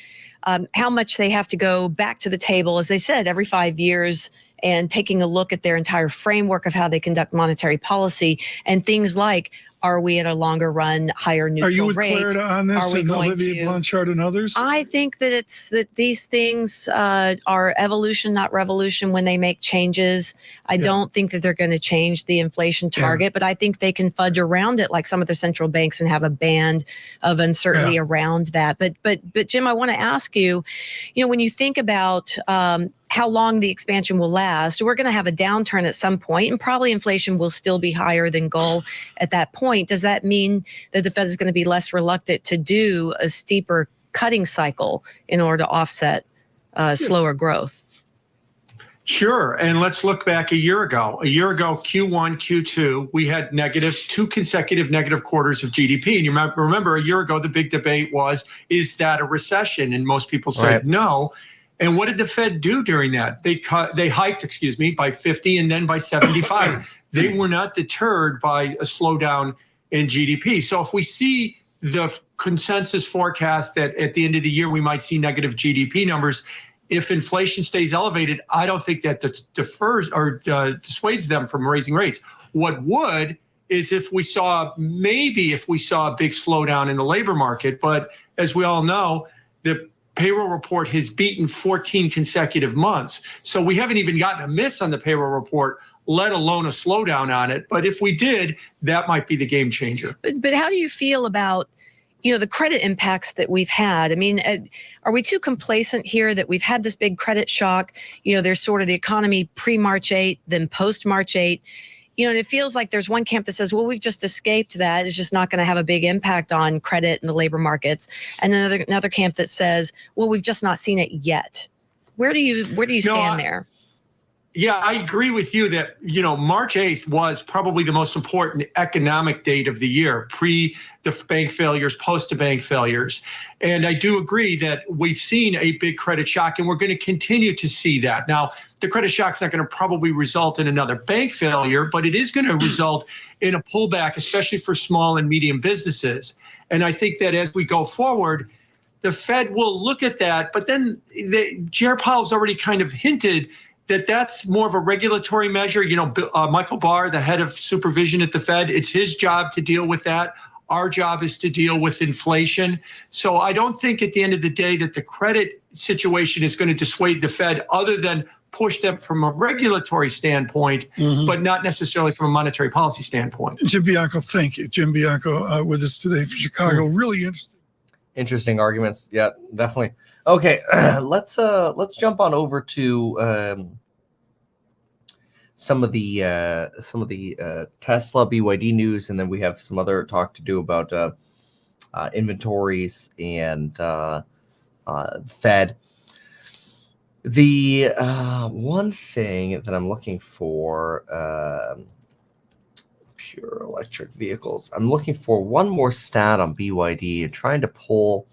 how much they have to go back to the table, as they said, every 5 years, and taking a look at their entire framework of how they conduct monetary policy and things like, are we at a longer run, higher neutral rate? Are you with Clarida on this? Are we and going Olivier to, Blanchard and others? I think that these things are evolution, not revolution, when they make changes. I don't think that they're going to change the inflation target, but I think they can fudge around it like some of the central banks and have a band of uncertainty around that. But Jim, I want to ask you, when you think about how long the expansion will last, we're going to have a downturn at some point, and probably inflation will still be higher than goal at that point. Does that mean that the Fed is going to be less reluctant to do a steeper cutting cycle in order to offset slower growth? Sure. And let's look back a year ago. A year ago, Q1, Q2, we had 2 consecutive negative quarters of GDP. And you might remember a year ago, the big debate was, is that a recession? And most people said no. And what did the Fed do during that? They hiked, by 50 and then by 75. They were not deterred by a slowdown in GDP. So if we see the consensus forecast that at the end of the year, we might see negative GDP numbers, if inflation stays elevated, I don't think that defers or dissuades them from raising rates. What would is if we saw a big slowdown in the labor market. But as we all know, the payroll report has beaten 14 consecutive months. So we haven't even gotten a miss on the payroll report, let alone a slowdown on it. But if we did, that might be the game changer. But how do you feel about, the credit impacts that we've had. I mean, are we too complacent here that we've had this big credit shock? There's sort of the economy pre-March 8, then post-March 8. And it feels like there's one camp that says, well, we've just escaped that. It's just not going to have a big impact on credit and the labor markets. And then another camp that says, well, we've just not seen it yet. Where do you stand there? Yeah, I agree with you that, March 8th was probably the most important economic date of the year, pre the bank failures, post the bank failures. And I do agree that we've seen a big credit shock, and we're going to continue to see that. Now, the credit shock's not going to probably result in another bank failure, but it is going to result in a pullback, especially for small and medium businesses. And I think that as we go forward, the Fed will look at that, but then Chair Powell's already kind of hinted that that's more of a regulatory measure. Michael Barr, the head of supervision at the Fed, it's his job to deal with that. Our job is to deal with inflation. So I don't think at the end of the day that the credit situation is going to dissuade the Fed other than push them from a regulatory standpoint, but not necessarily from a monetary policy standpoint. Jim Bianco, thank you. Jim Bianco with us today from Chicago. Really Interesting arguments. Yeah, definitely. Okay, let's jump on over to some of the Tesla BYD news, and then we have some other talk to do about inventories and Fed. The one thing that I'm looking for, pure electric vehicles. I'm looking for one more stat on BYD and trying to pull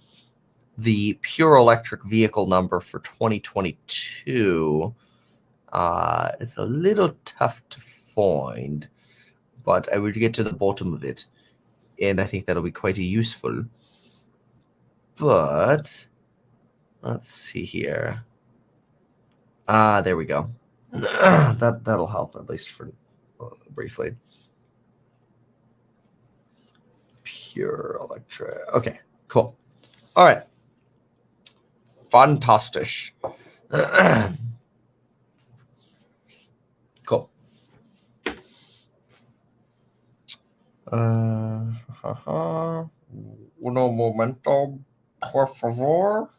the pure electric vehicle number for 2022. It's a little tough to find, but I will get to the bottom of it, and I think that'll be quite useful. But let's see here. There we go. That'll help, at least for briefly. Pure electric. Okay, cool. All right. Fantastic. Cool. Un momento, por favor.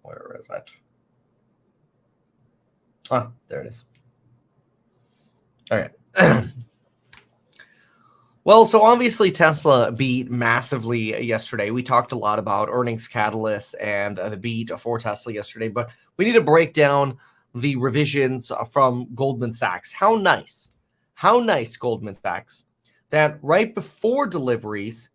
Where is it? Ah, there it is. All right. Well, so obviously Tesla beat massively yesterday. We talked a lot about earnings catalysts and the beat for Tesla yesterday, but we need to break down the revisions from Goldman Sachs. How nice, Goldman Sachs, that right before deliveries,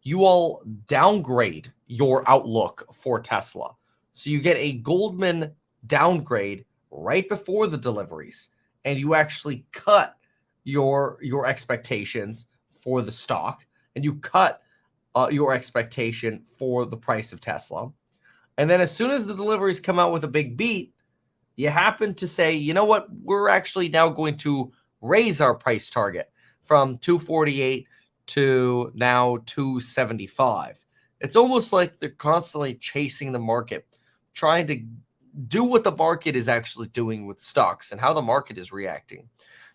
you all downgrade your outlook for Tesla. So you get a Goldman downgrade right before the deliveries, and you actually cut your expectations for the stock, and you cut your expectation for the price of Tesla. And then as soon as the deliveries come out with a big beat, you happen to say, you know what, we're actually now going to raise our price target from 248 to now 275. It's almost like they're constantly chasing the market, trying to do what the market is actually doing with stocks and how the market is reacting.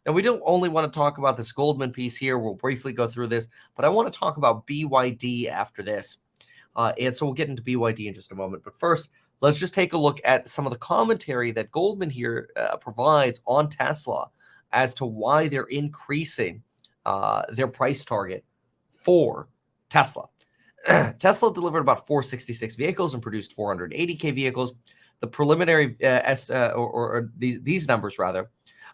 Now, we don't only want to talk about this Goldman piece here. We'll briefly go through this, but I want to talk about BYD after this. And so we'll get into BYD in just a moment. But first, let's just take a look at some of the commentary that Goldman here provides on Tesla as to why they're increasing their price target for Tesla. Tesla delivered about 466 vehicles and produced 480K vehicles. The preliminary these numbers rather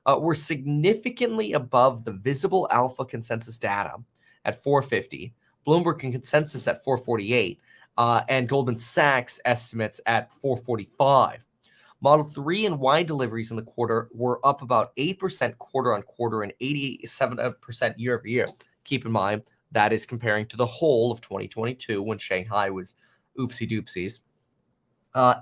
were significantly above the visible alpha consensus data at 450, Bloomberg consensus at 448, and Goldman Sachs estimates at 445. Model 3 and Y deliveries in the quarter were up about 8% quarter on quarter and 87% year over year. Keep in mind, that is comparing to the whole of 2022 when Shanghai was oopsie doopsies.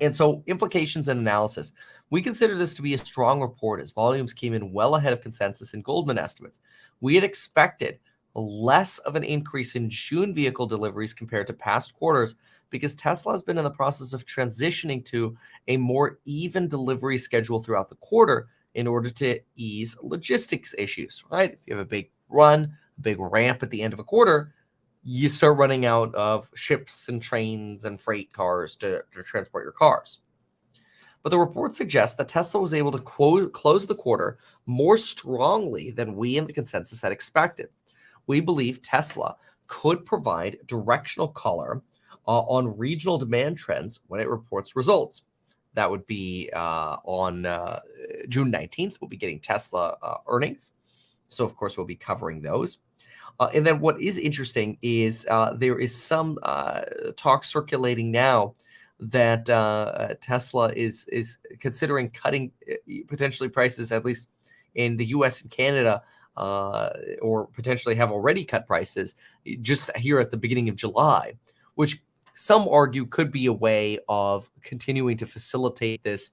And so implications and analysis. We consider this to be a strong report as volumes came in well ahead of consensus and Goldman estimates. We had expected less of an increase in June vehicle deliveries compared to past quarters because Tesla has been in the process of transitioning to a more even delivery schedule throughout the quarter in order to ease logistics issues, right? If you have a big run, a big ramp at the end of a quarter, you start running out of ships and trains and freight cars to transport your cars. But the report suggests that Tesla was able to close the quarter more strongly than we in the consensus had expected. We believe Tesla could provide directional color on regional demand trends when it reports results. That would be on June 19th. We'll be getting Tesla earnings. So, of course, we'll be covering those. And then what is interesting is there is some talk circulating now that Tesla is considering cutting potentially prices, at least in the US and Canada, or potentially have already cut prices just here at the beginning of July, which some argue could be a way of continuing to facilitate this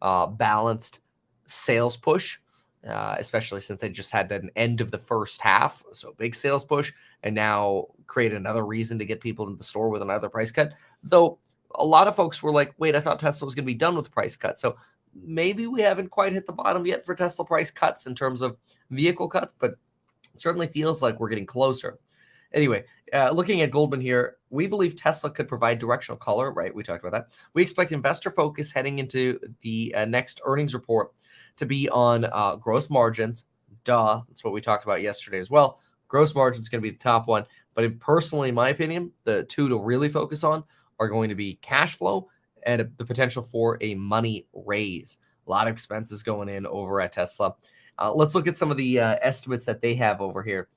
balanced sales push, especially since they just had an end of the first half, so big sales push, and now create another reason to get people into the store with another price cut. Though a lot of folks were like, wait, I thought Tesla was going to be done with price cuts. So maybe we haven't quite hit the bottom yet for Tesla price cuts in terms of vehicle cuts, but it certainly feels like we're getting closer. Anyway, looking at Goldman here, we believe Tesla could provide directional color, right? We talked about that. We expect investor focus heading into the next earnings report to be on gross margins. Duh, that's what we talked about yesterday as well. Gross margin is going to be the top one. But personally, in my opinion, the two to really focus on are going to be cash flow and the potential for a money raise. A lot of expenses going in over at Tesla. Let's look at some of the estimates that they have over here.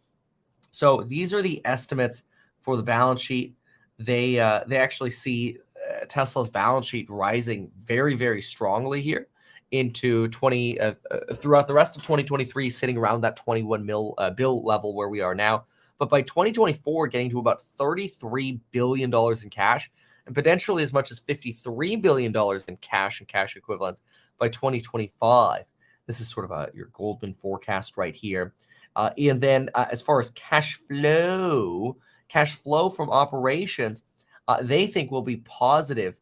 So these are the estimates for the balance sheet. They actually see Tesla's balance sheet rising very, very strongly here into throughout the rest of 2023, sitting around that 21 bill level where we are now. But by 2024, getting to about $33 billion in cash and potentially as much as $53 billion in cash and cash equivalents by 2025. This is sort of your Goldman forecast right here. And then as far as cash flow from operations, they think will be positive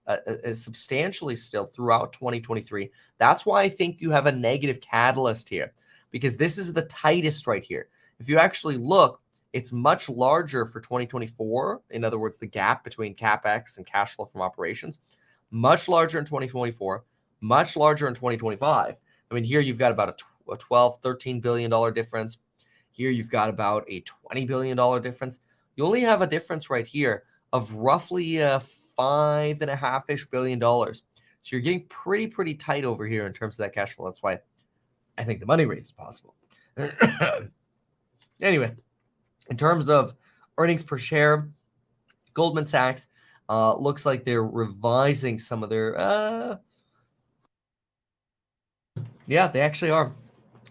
substantially still throughout 2023. That's why I think you have a negative catalyst here, because this is the tightest right here. If you actually look, it's much larger for 2024. In other words, the gap between CapEx and cash flow from operations, much larger in 2024, much larger in 2025. I mean, here you've got about a $12, $13 billion difference. Here you've got about a $20 billion difference. You only have a difference right here of roughly $5.5-ish billion. So you're getting pretty tight over here in terms of that cash flow. That's why I think the money raise is possible. Anyway, in terms of earnings per share, Goldman Sachs looks like they're revising some of their yeah, they actually are.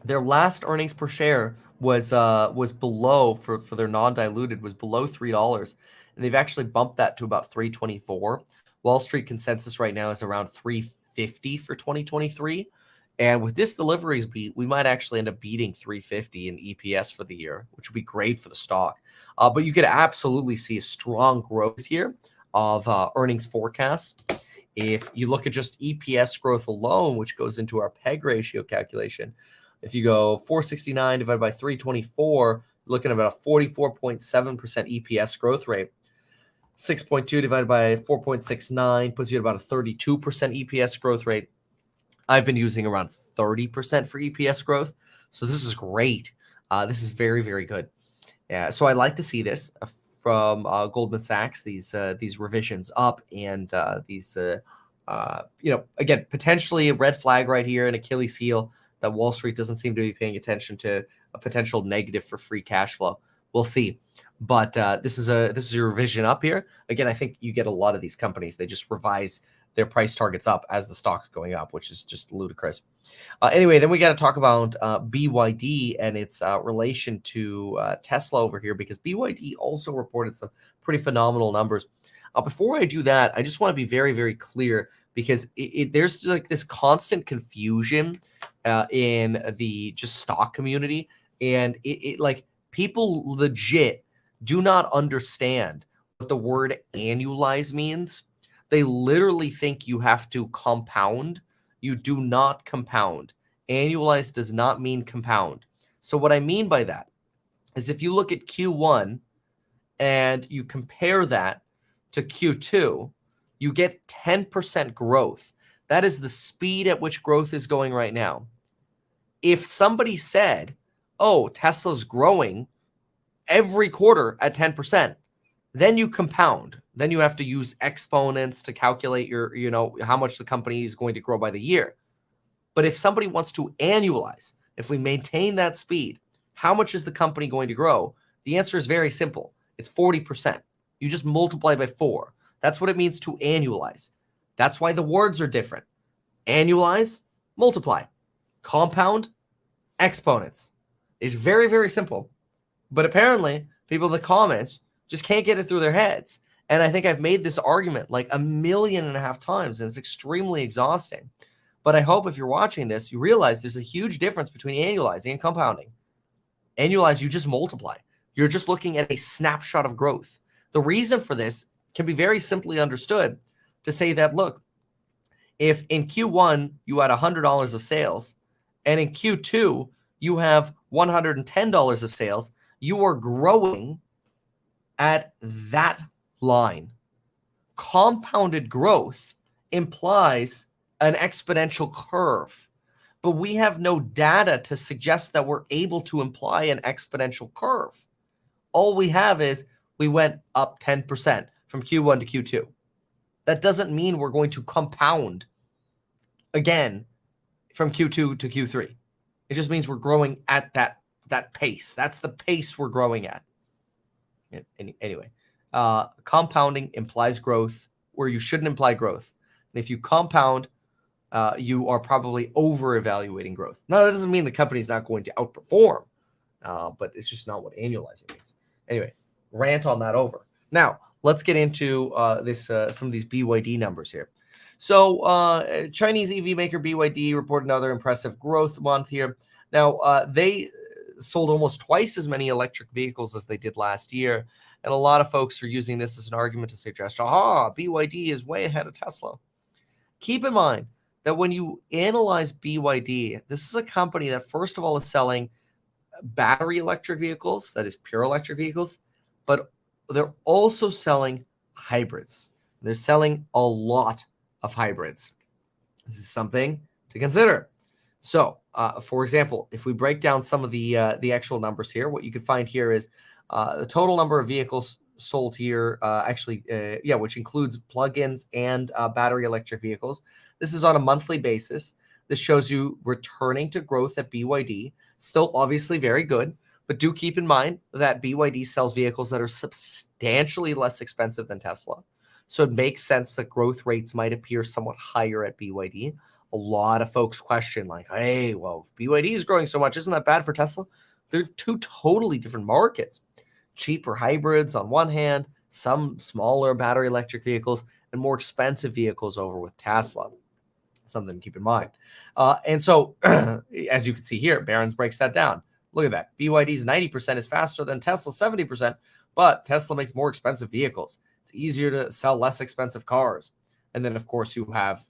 Their last earnings per share was below for their non-diluted was below $3, and they've actually bumped that to about $3.24. Wall Street consensus right now is around $3.50 for 2023, and with this deliveries beat, we might actually end up beating $3.50 in EPS for the year, which would be great for the stock. But you could absolutely see a strong growth here of earnings forecasts. If you look at just EPS growth alone, which goes into our PEG ratio calculation, if you go 469 divided by 324, looking at about a 44.7% EPS growth rate. 6.2 divided by 4.69 puts you at about a 32% EPS growth rate. I've been using around 30% for EPS growth. So this is great. This is very, very good. Yeah. So I like to see this from Goldman Sachs, these revisions up and these, again, potentially a red flag right here, an Achilles heel that Wall Street doesn't seem to be paying attention to, a potential negative for free cash flow. We'll see. But this is a revision up here. Again, I think you get a lot of these companies, they just revise their price targets up as the stock's going up, which is just ludicrous. Anyway, then we got to talk about BYD and its relation to Tesla over here, because BYD also reported some pretty phenomenal numbers. Before I do that, I just want to be very, very clear, because there's like this constant confusion in the just stock community, and like people legit do not understand what the word annualize means. They literally think you have to compound. You do not compound. Annualize does not mean compound. So what I mean by that is if you look at Q1 and you compare that to Q2, you get 10% growth. That is the speed at which growth is going right now. If somebody said, oh, Tesla's growing every quarter at 10%, then you compound. Then you have to use exponents to calculate your, how much the company is going to grow by the year. But if somebody wants to annualize, if we maintain that speed, how much is the company going to grow? The answer is very simple. It's 40%. You just multiply by 4. That's what it means to annualize. That's why the words are different. Annualize, multiply. Compound, exponents. It's very, very simple. But apparently, people in the comments just can't get it through their heads. And I think I've made this argument like 1.5 million times, and it's extremely exhausting. But I hope if you're watching this, you realize there's a huge difference between annualizing and compounding. Annualize, you just multiply. You're just looking at a snapshot of growth. The reason for this can be very simply understood to say that, look, if in Q1 you had $100 of sales, and in Q2 you have $110 of sales, you are growing at that line. Compounded growth implies an exponential curve, but we have no data to suggest that we're able to imply an exponential curve. All we have is we went up 10% from Q1 to Q2. That doesn't mean we're going to compound again from Q2 to Q3. It just means we're growing at that pace. That's the pace we're growing at. Anyway, compounding implies growth where you shouldn't imply growth. And if you compound, you are probably over-evaluating growth. Now, that doesn't mean the company's not going to outperform, but it's just not what annualizing means. Anyway, rant on that over. Now, let's get into some of these BYD numbers here. So Chinese EV maker BYD reported another impressive growth month here. Now, they sold almost twice as many electric vehicles as they did last year. And a lot of folks are using this as an argument to suggest, BYD is way ahead of Tesla. Keep in mind that when you analyze BYD, this is a company that, first of all, is selling battery electric vehicles, that is pure electric vehicles, but they're also selling hybrids. They're selling a lot of hybrids. This is something to consider. So, for example, if we break down some of the actual numbers here, what you can find here is the total number of vehicles sold here, which includes plug-ins and battery electric vehicles. This is on a monthly basis. This shows you returning to growth at BYD. Still obviously very good, but do keep in mind that BYD sells vehicles that are substantially less expensive than Tesla. So it makes sense that growth rates might appear somewhat higher at BYD. A lot of folks question like, hey, well, if BYD is growing so much, isn't that bad for Tesla? They're two totally different markets. Cheaper hybrids on one hand, some smaller battery electric vehicles, and more expensive vehicles over with Tesla. Something to keep in mind. And so, as you can see here, Barron's breaks that down. Look at that. BYD's 90% is faster than Tesla's 70%, but Tesla makes more expensive vehicles. It's easier to sell less expensive cars. And then, of course, you have,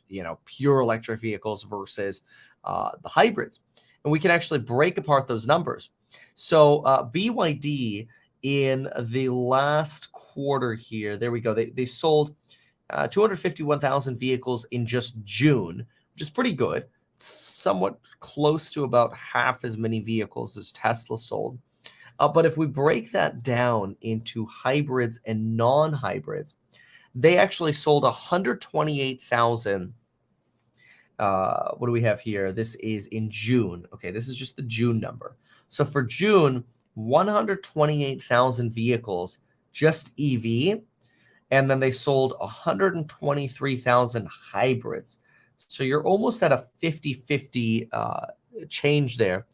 pure electric vehicles versus the hybrids. And we can actually break apart those numbers. So BYD in the last quarter here, there we go. They sold 251,000 vehicles in just June, which is pretty good. It's somewhat close to about half as many vehicles as Tesla sold. But if we break that down into hybrids and non-hybrids, they actually sold 128,000. What do we have here? This is in June. Okay, this is just the June number. So for June, 128,000 vehicles, just EV, and then they sold 123,000 hybrids. So you're almost at a 50-50 change there.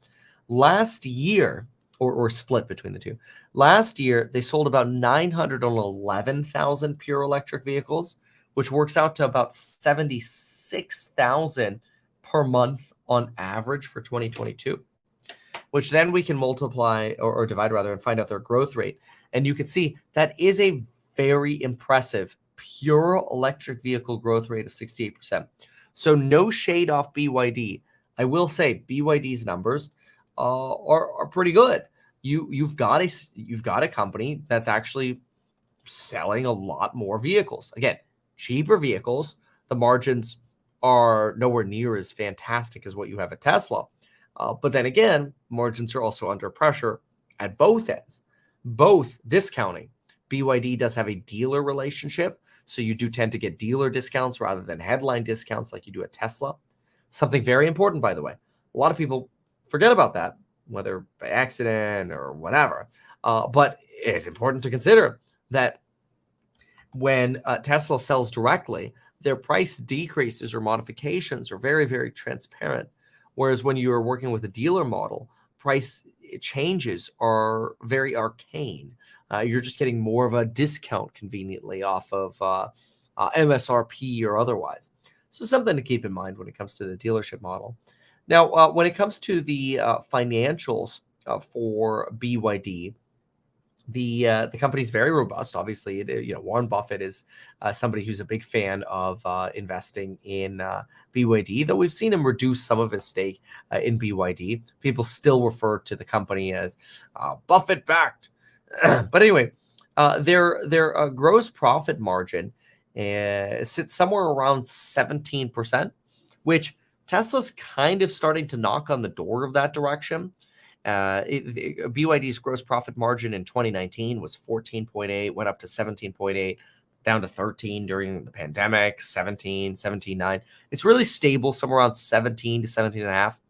Last year, or split between the two. Last year, they sold about 911,000 pure electric vehicles, which works out to about 76,000 per month on average for 2022, which then we can multiply or divide rather and find out their growth rate. And you can see that is a very impressive pure electric vehicle growth rate of 68%. So no shade off BYD. I will say BYD's numbers are pretty good. you've got a company that's actually selling a lot more vehicles. Again, cheaper vehicles. The margins are nowhere near as fantastic as what you have at Tesla. But then again, margins are also under pressure at both ends, both discounting. BYD does have a dealer relationship, so you do tend to get dealer discounts rather than headline discounts like you do at Tesla. Something very important, by the way. A lot of people forget about that, whether by accident or whatever. But it's important to consider that when Tesla sells directly, their price decreases or modifications are very, very transparent. Whereas when you are working with a dealer model, price changes are very arcane. You're just getting more of a discount conveniently off of MSRP or otherwise. So something to keep in mind when it comes to the dealership model. Now, when it comes to the financials for BYD, the company is very robust. Obviously, Warren Buffett is somebody who's a big fan of investing in BYD, though we've seen him reduce some of his stake in BYD. People still refer to the company as Buffett backed. But anyway, their gross profit margin sits somewhere around 17%, which Tesla's kind of starting to knock on the door of that direction. BYD's gross profit margin in 2019 was 14.8, went up to 17.8, down to 13 during the pandemic, 17, 17.9. It's really stable, somewhere around 17 to 17.5.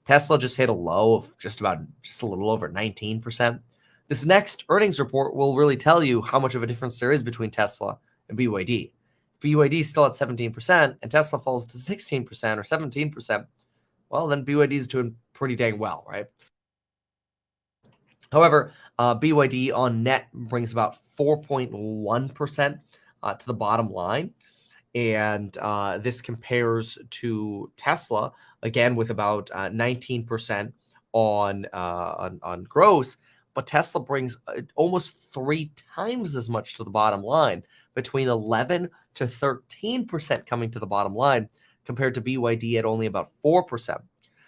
Tesla just hit a low of just a little over 19%. This next earnings report will really tell you how much of a difference there is between Tesla and BYD. If BYD is still at 17% and Tesla falls to 16% or 17%, well, then BYD is doing pretty dang well, right? However, BYD on net brings about 4.1% to the bottom line. And this compares to Tesla, again, with about 19% on gross. But Tesla brings almost 3 times as much to the bottom line, between 11 to 13% coming to the bottom line, compared to BYD at only about 4%.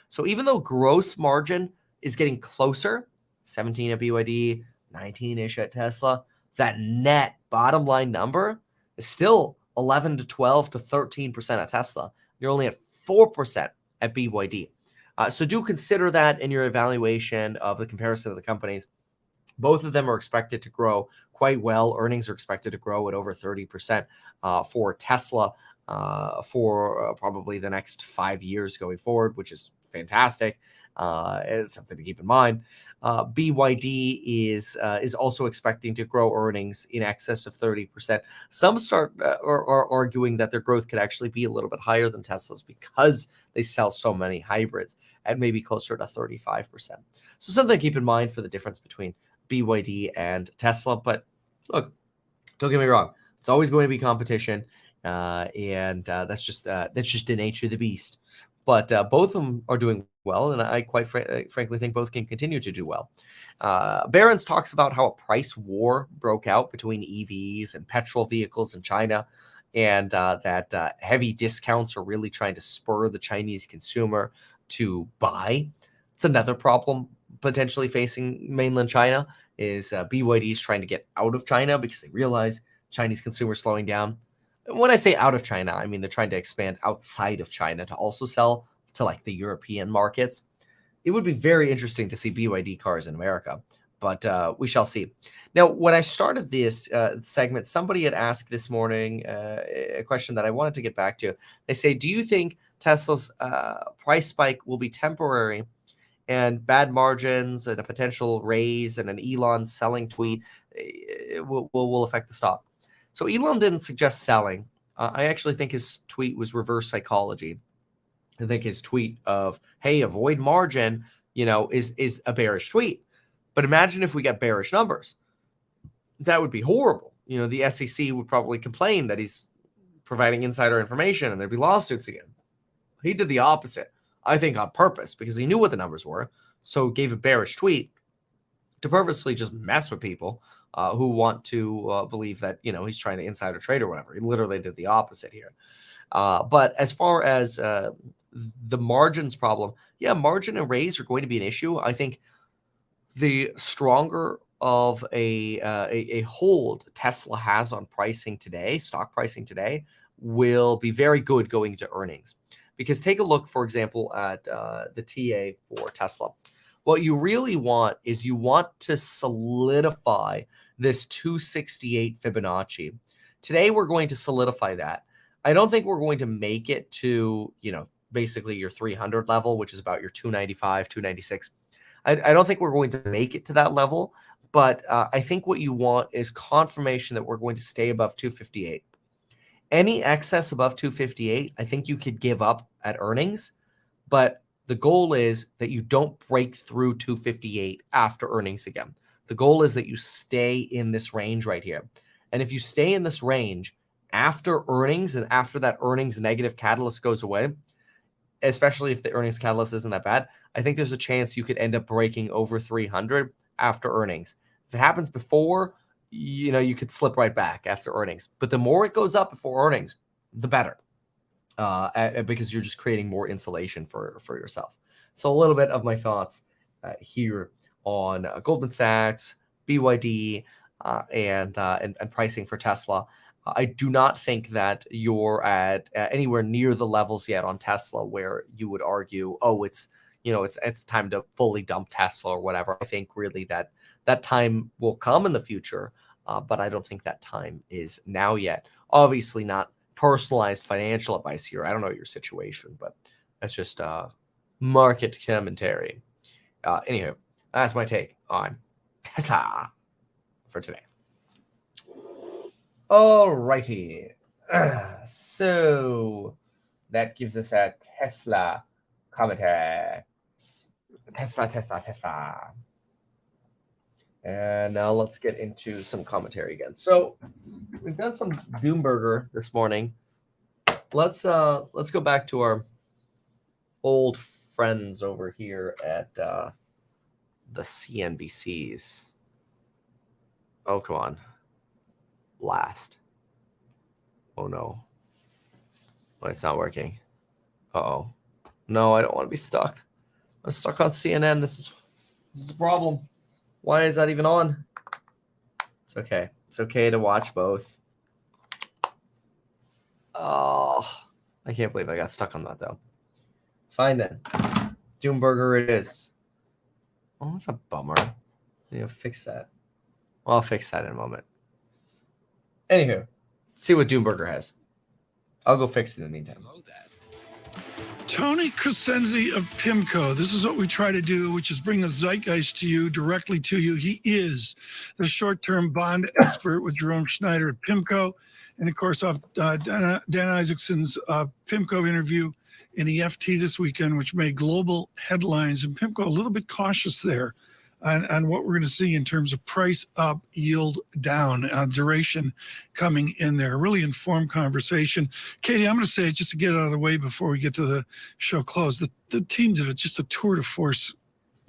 So even though gross margin is getting closer, 17 at BYD, 19-ish at Tesla, that net bottom line number is still 11 to 12 to 13% at Tesla. You're only at 4% at BYD. So do consider that in your evaluation of the comparison of the companies. Both of them are expected to grow quite well. Earnings are expected to grow at over 30% for Tesla for probably the next 5 years going forward, which is fantastic. It's something to keep in mind. BYD is also expecting to grow earnings in excess of 30%. Some are arguing that their growth could actually be a little bit higher than Tesla's because they sell so many hybrids, at maybe closer to 35%. So something to keep in mind for the difference between BYD and Tesla. But look, don't get me wrong, it's always going to be competition, and that's just the nature of the beast. But both of them are doing well, and I quite frankly think both can continue to do well. Barron's talks about how a price war broke out between EVs and petrol vehicles in China, and that heavy discounts are really trying to spur the Chinese consumer to buy. It's another problem potentially facing mainland China is BYD is trying to get out of China because they realize Chinese consumers slowing down. When I say out of China, I mean they're trying to expand outside of China to also sell to like the European markets. It would be very interesting to see BYD cars in America, but we shall see. Now, when I started this segment, somebody had asked this morning a question that I wanted to get back to. They say, do you think Tesla's price spike will be temporary and bad margins and a potential raise and an Elon selling tweet will affect the stock? So Elon didn't suggest selling. I actually think his tweet was reverse psychology. I think his tweet of, hey, avoid margin, is a bearish tweet. But imagine if we get bearish numbers. That would be horrible. The SEC would probably complain that he's providing insider information and there'd be lawsuits again. He did the opposite, I think on purpose, because he knew what the numbers were. So gave a bearish tweet to purposely just mess with people who want to believe that, he's trying to insider trade or whatever. He literally did the opposite here. But as far as the margins problem, yeah, margin and raise are going to be an issue. I think the stronger of a hold Tesla has on pricing today, stock pricing today, will be very good going into earnings. Because take a look, for example, at the TA for Tesla. What you really want is you want to solidify this 268 Fibonacci. Today, we're going to solidify that. I don't think we're going to make it to, basically your 300 level, which is about your 295, 296. I don't think we're going to make it to that level, but I think what you want is confirmation that we're going to stay above 258. Any excess above 258, I think you could give up at earnings, but the goal is that you don't break through 258 after earnings again. The goal is that you stay in this range right here. And if you stay in this range after earnings and after that earnings negative catalyst goes away, especially if the earnings catalyst isn't that bad, I think there's a chance you could end up breaking over 300 after earnings. If it happens before, you could slip right back after earnings. But the more it goes up before earnings, the better, because you're just creating more insulation for yourself. So a little bit of my thoughts here on Goldman Sachs, BYD, and pricing for Tesla. I do not think that you're at anywhere near the levels yet on Tesla where you would argue, oh, it's time to fully dump Tesla or whatever. I think really that time will come in the future, but I don't think that time is now yet. Obviously not personalized financial advice here. I don't know your situation, but that's just market commentary. Anywho, that's my take on Tesla for today. Alrighty. So that gives us a Tesla commentary. Tesla. And now let's get into some commentary again. So we've done some Doomburger this morning. Let's go back to our old friends over here at the CNBCs. Oh, come on. Last. Oh no. Oh, it's not working. Uh-oh. No, I don't want to be stuck. I'm stuck on CNN. This is a problem. Why is that even on? It's okay. It's okay to watch both. Oh, I can't believe I got stuck on that though. Fine then. Doomburger it is. Oh, that's a bummer. Fix that. Well, I'll fix that in a moment. Anywho, let's see what Doomburger has. I'll go fix it in the meantime. Tony Crescenzi of PIMCO. This is what we try to do, which is bring the zeitgeist to you, directly to you. He is the short-term bond expert with Jerome Schneider at PIMCO. And of course, off Dan Isaacson's PIMCO interview in the FT this weekend, which made global headlines. And PIMCO a little bit cautious there on what we're going to see in terms of price up, yield down, duration coming in there. Really informed conversation. Katie, I'm going to say it just to get it out of the way before we get to the show close. The team did just a tour de force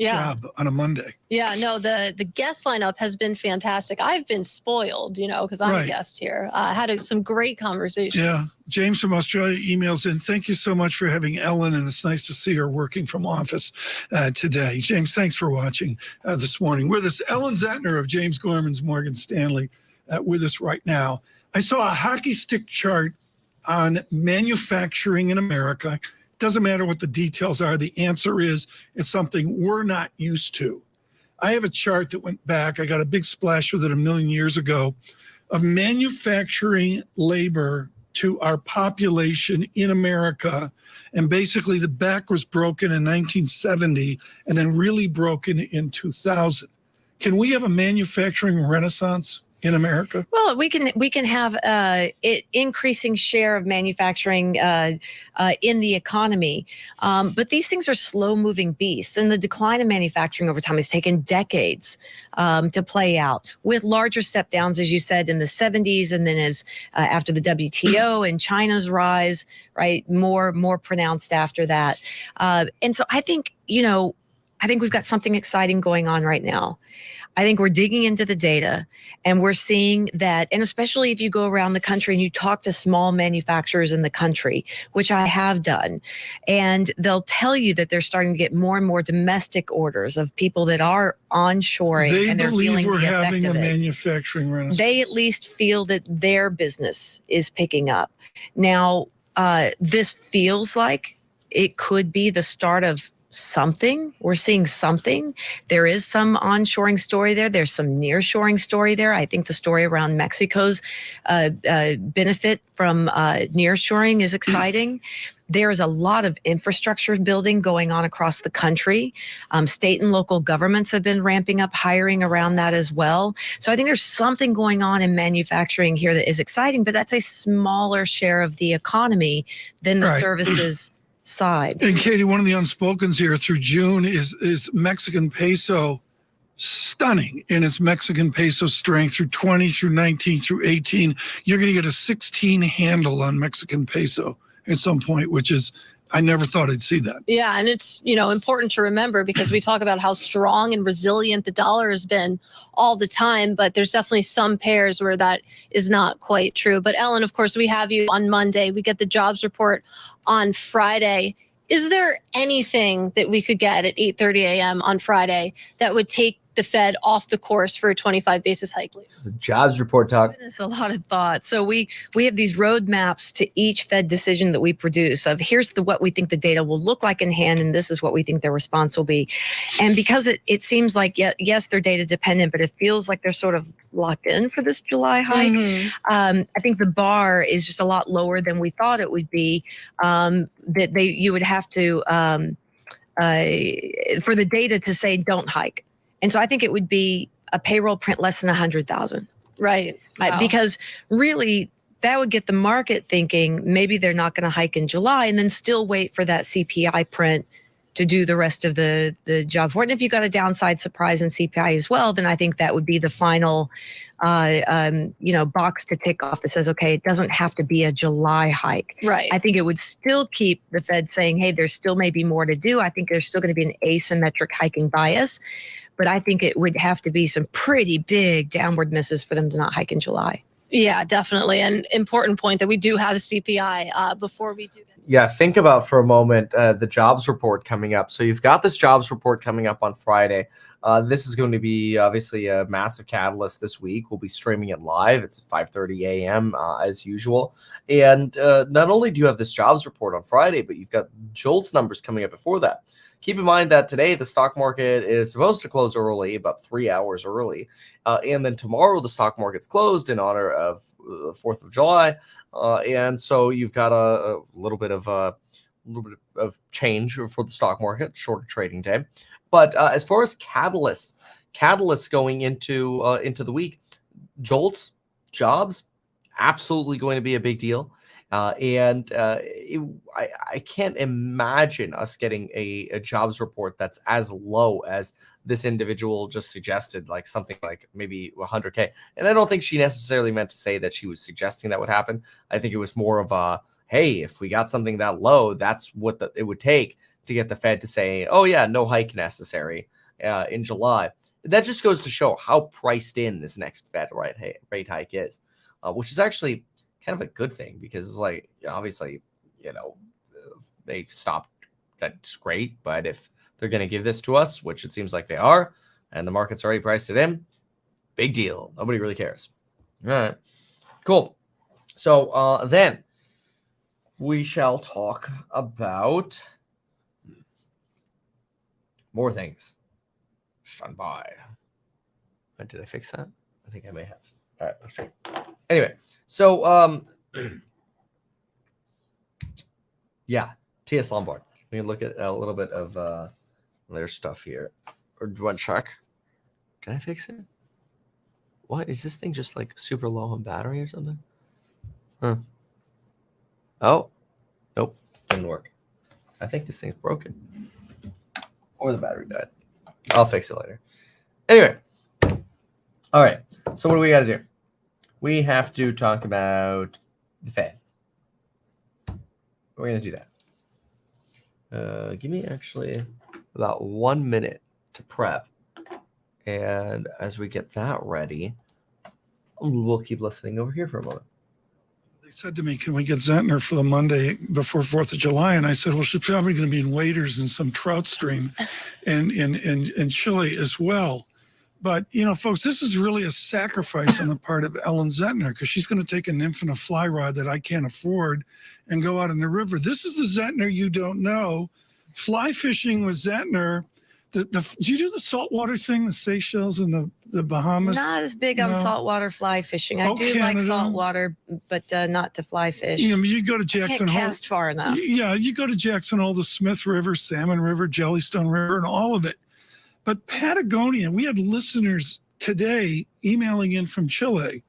job on a Monday. Yeah, no, the guest lineup has been fantastic. I've been spoiled, because I'm a guest here. I had some great conversations. Yeah, James from Australia emails in, thank you so much for having Ellen, and it's nice to see her working from office today. James, thanks for watching this morning. With us, Ellen Zentner of James Gorman's Morgan Stanley with us right now. I saw a hockey stick chart on manufacturing in America. Doesn't matter what the details are. The answer is it's something we're not used to. I have a chart that went back. I got a big splash with it 1 million years ago of manufacturing labor to our population in America. And basically the back was broken in 1970 and then really broken in 2000. Can we have a manufacturing renaissance in America? Well, we can have increasing share of manufacturing in the economy, but these things are slow-moving beasts, and the decline in manufacturing over time has taken decades to play out, with larger step downs, as you said, in the 70s, and then as after the WTO and China's rise, right, more pronounced after that. And so I think we've got something exciting going on right now. I think we're digging into the data and we're seeing that, and especially if you go around the country and you talk to small manufacturers in the country, which I have done, and they'll tell you that they're starting to get more and more domestic orders of people that are onshoring, They and they're believe feeling we're the effect having a of it. manufacturing renaissance. They at least feel that their business is picking up. Now, this feels like it could be the start of something. We're seeing something. There is some onshoring story there. There's some nearshoring story there. I think the story around Mexico's benefit from nearshoring is exciting. There is a lot of infrastructure building going on across the country. State and local governments have been ramping up hiring around that as well. So I think there's something going on in manufacturing here that is exciting, but that's a smaller share of the economy than the Right. services side. And Katie, one of the unspokens here through June is Mexican peso stunning in its Mexican peso strength through 20, through 19, through 18. You're going to get a 16 handle on Mexican peso at some point, which is, I never thought I'd see that. Yeah, and it's, important to remember because we talk about how strong and resilient the dollar has been all the time, but there's definitely some pairs where that is not quite true. But Ellen, of course, we have you on Monday. We get the jobs report on Friday. Is there anything that we could get at 8:30 a.m. on Friday that would take the Fed off the course for a 25 basis hike? This is jobs report talk. There's a lot of thought. So we have these roadmaps to each Fed decision that we produce of here's what we think the data will look like in hand, and this is what we think their response will be. And because it seems like, yes, they're data dependent, but it feels like they're sort of locked in for this July hike. I think the bar is just a lot lower than we thought it would be. That you would have to for the data to say don't hike. And so I think it would be a payroll print less than 100,000. Right. Wow. Because really that would get the market thinking maybe they're not going to hike in July and then still wait for that CPI print to do the rest of the job report. And if you got a downside surprise in CPI as well, then I think that would be the final box to tick off that says, okay, it doesn't have to be a July hike. Right. I think it would still keep the Fed saying, hey, there's still maybe more to do. I think there's still going to be an asymmetric hiking bias, but I think it would have to be some pretty big downward misses for them to not hike in July. Yeah, definitely. An important point that we do have CPI before we do. Yeah, think about for a moment the jobs report coming up. So you've got this jobs report coming up on Friday. This is going to be obviously a massive catalyst this week. We'll be streaming it live. It's at 5:30 a.m. As usual. And not only do you have this jobs report on Friday, but you've got JOLTS numbers coming up before that. Keep in mind that today the stock market is supposed to close early, about 3 hours early. And then tomorrow the stock market's closed in honor of the 4th of July. And so you've got a little bit of change for the stock market, shorter trading day. But as far as catalysts going into the week, JOLTS, jobs, absolutely going to be a big deal. I can't imagine us getting a jobs report that's as low as this individual just suggested, like something like maybe 100K. And I don't think she necessarily meant to say that she was suggesting that would happen. I think it was more of a, hey, if we got something that low, that's what it would take to get the Fed to say, oh yeah, no hike necessary in July. That just goes to show how priced in this next Fed rate hike is, which is actually kind of a good thing because it's like, obviously, if they stopped, that's great. But if they're going to give this to us, which it seems like they are, and the market's already priced it in, big deal. Nobody really cares. All right, cool. So then we shall talk about more things. Stand by. Did I fix that? I think I may have. All right, let's see. Anyway, so yeah, TS Lombard. We can look at a little bit of their stuff here. Or do you want to check? Can I fix it? What is this thing just like super low on battery or something? Huh. Oh, nope, didn't work. I think this thing's broken. Or the battery died. I'll fix it later. Anyway. All right. So what do we got to do? We have to talk about the Fed. We're going to do that. Give me actually about 1 minute to prep And as we get that ready, we'll keep listening over here for a moment. They said to me, can we get Zentner for the Monday before 4th of July? And I said, well, she's probably going to be in waders and some trout stream and in Chile as well. But, folks, this is really a sacrifice on the part of Ellen Zentner, because she's going to take a nymph and a fly rod that I can't afford and go out in the river. This is the Zentner you don't know. Fly fishing with Zentner. Do you do the saltwater thing, the Seychelles and the Bahamas? Not as big on No. saltwater fly fishing. I Oh, do like Canada. saltwater, but not to fly fish. You go to I Jackson can't Hole. cast far enough. Yeah, you go to Jackson Hole, the Smith River, Salmon River, Jellystone River, and all of it. But Patagonia, we had listeners today emailing in from Chile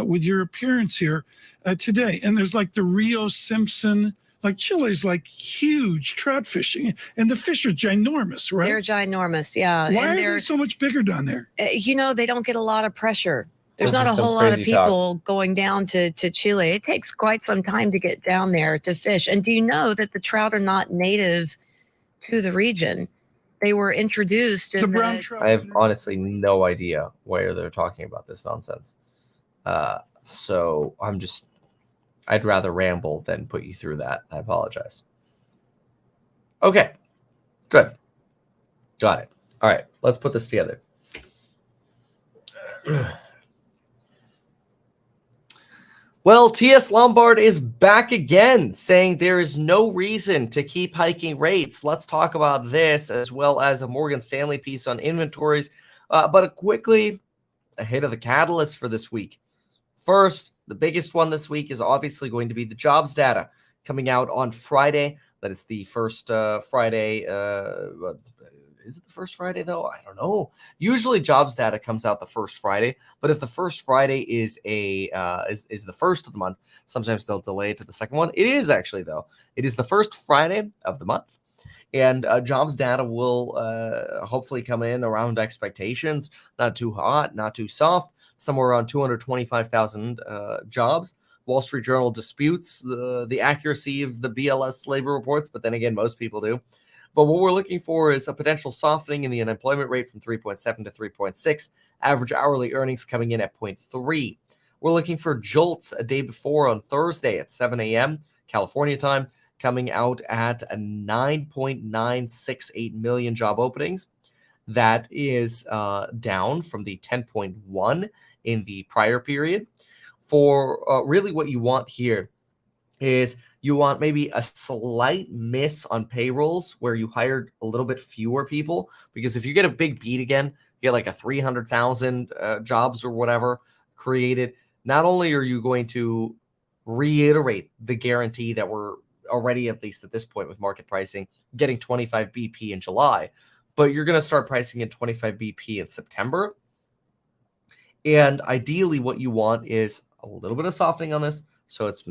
with your appearance here today. And there's like the Rio Simpson, like Chile's like huge trout fishing. And the fish are ginormous, right? They're ginormous, yeah. Why and are they're, they so much bigger down there? they don't get a lot of pressure. There's This not is a some whole lot of crazy talk. people going down to Chile. It takes quite some time to get down there to fish. And do you know that the trout are not native to the region? They were introduced in The brown trout. I have honestly no idea where they're talking about this nonsense. So I'd rather ramble than put you through that. I apologize. Okay, good. Got it. All right, let's put this together. Well, T.S. Lombard is back again, saying there is no reason to keep hiking rates. Let's talk about this, as well as a Morgan Stanley piece on inventories. But quickly, a hit of the catalyst for this week. First, the biggest one this week is obviously going to be the jobs data coming out on Friday. That is the first Friday. Is it the first Friday, though? I don't know. Usually jobs data comes out the first Friday, but if the first Friday is is the first of the month, sometimes they'll delay it to the second one. It is actually, though. It is the first Friday of the month, and jobs data will hopefully come in around expectations. Not too hot, not too soft, somewhere around 225,000 jobs. Wall Street Journal disputes the accuracy of the BLS labor reports, but then again, most people do. But what we're looking for is a potential softening in the unemployment rate from 3.7 to 3.6, average hourly earnings coming in at 0.3. We're looking for JOLTS a day before on Thursday at 7 a.m. California time, coming out at a 9.968 million job openings. That is down from the 10.1 in the prior period. For really what you want here is you want maybe a slight miss on payrolls where you hired a little bit fewer people, because if you get a big beat again, you get like a 300,000 jobs or whatever created, not only are you going to reiterate the guarantee that we're already, at least at this point with market pricing, getting 25 BP in July, but you're going to start pricing in 25 BP in September. And ideally what you want is a little bit of softening on this. So it's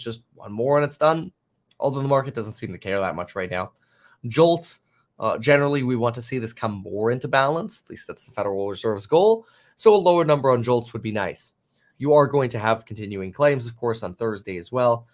just one more and it's done. Although the market doesn't seem to care that much right now. JOLTS, generally we want to see this come more into balance. At least that's the Federal Reserve's goal. So a lower number on JOLTS would be nice. You are going to have continuing claims, of course, on Thursday as well.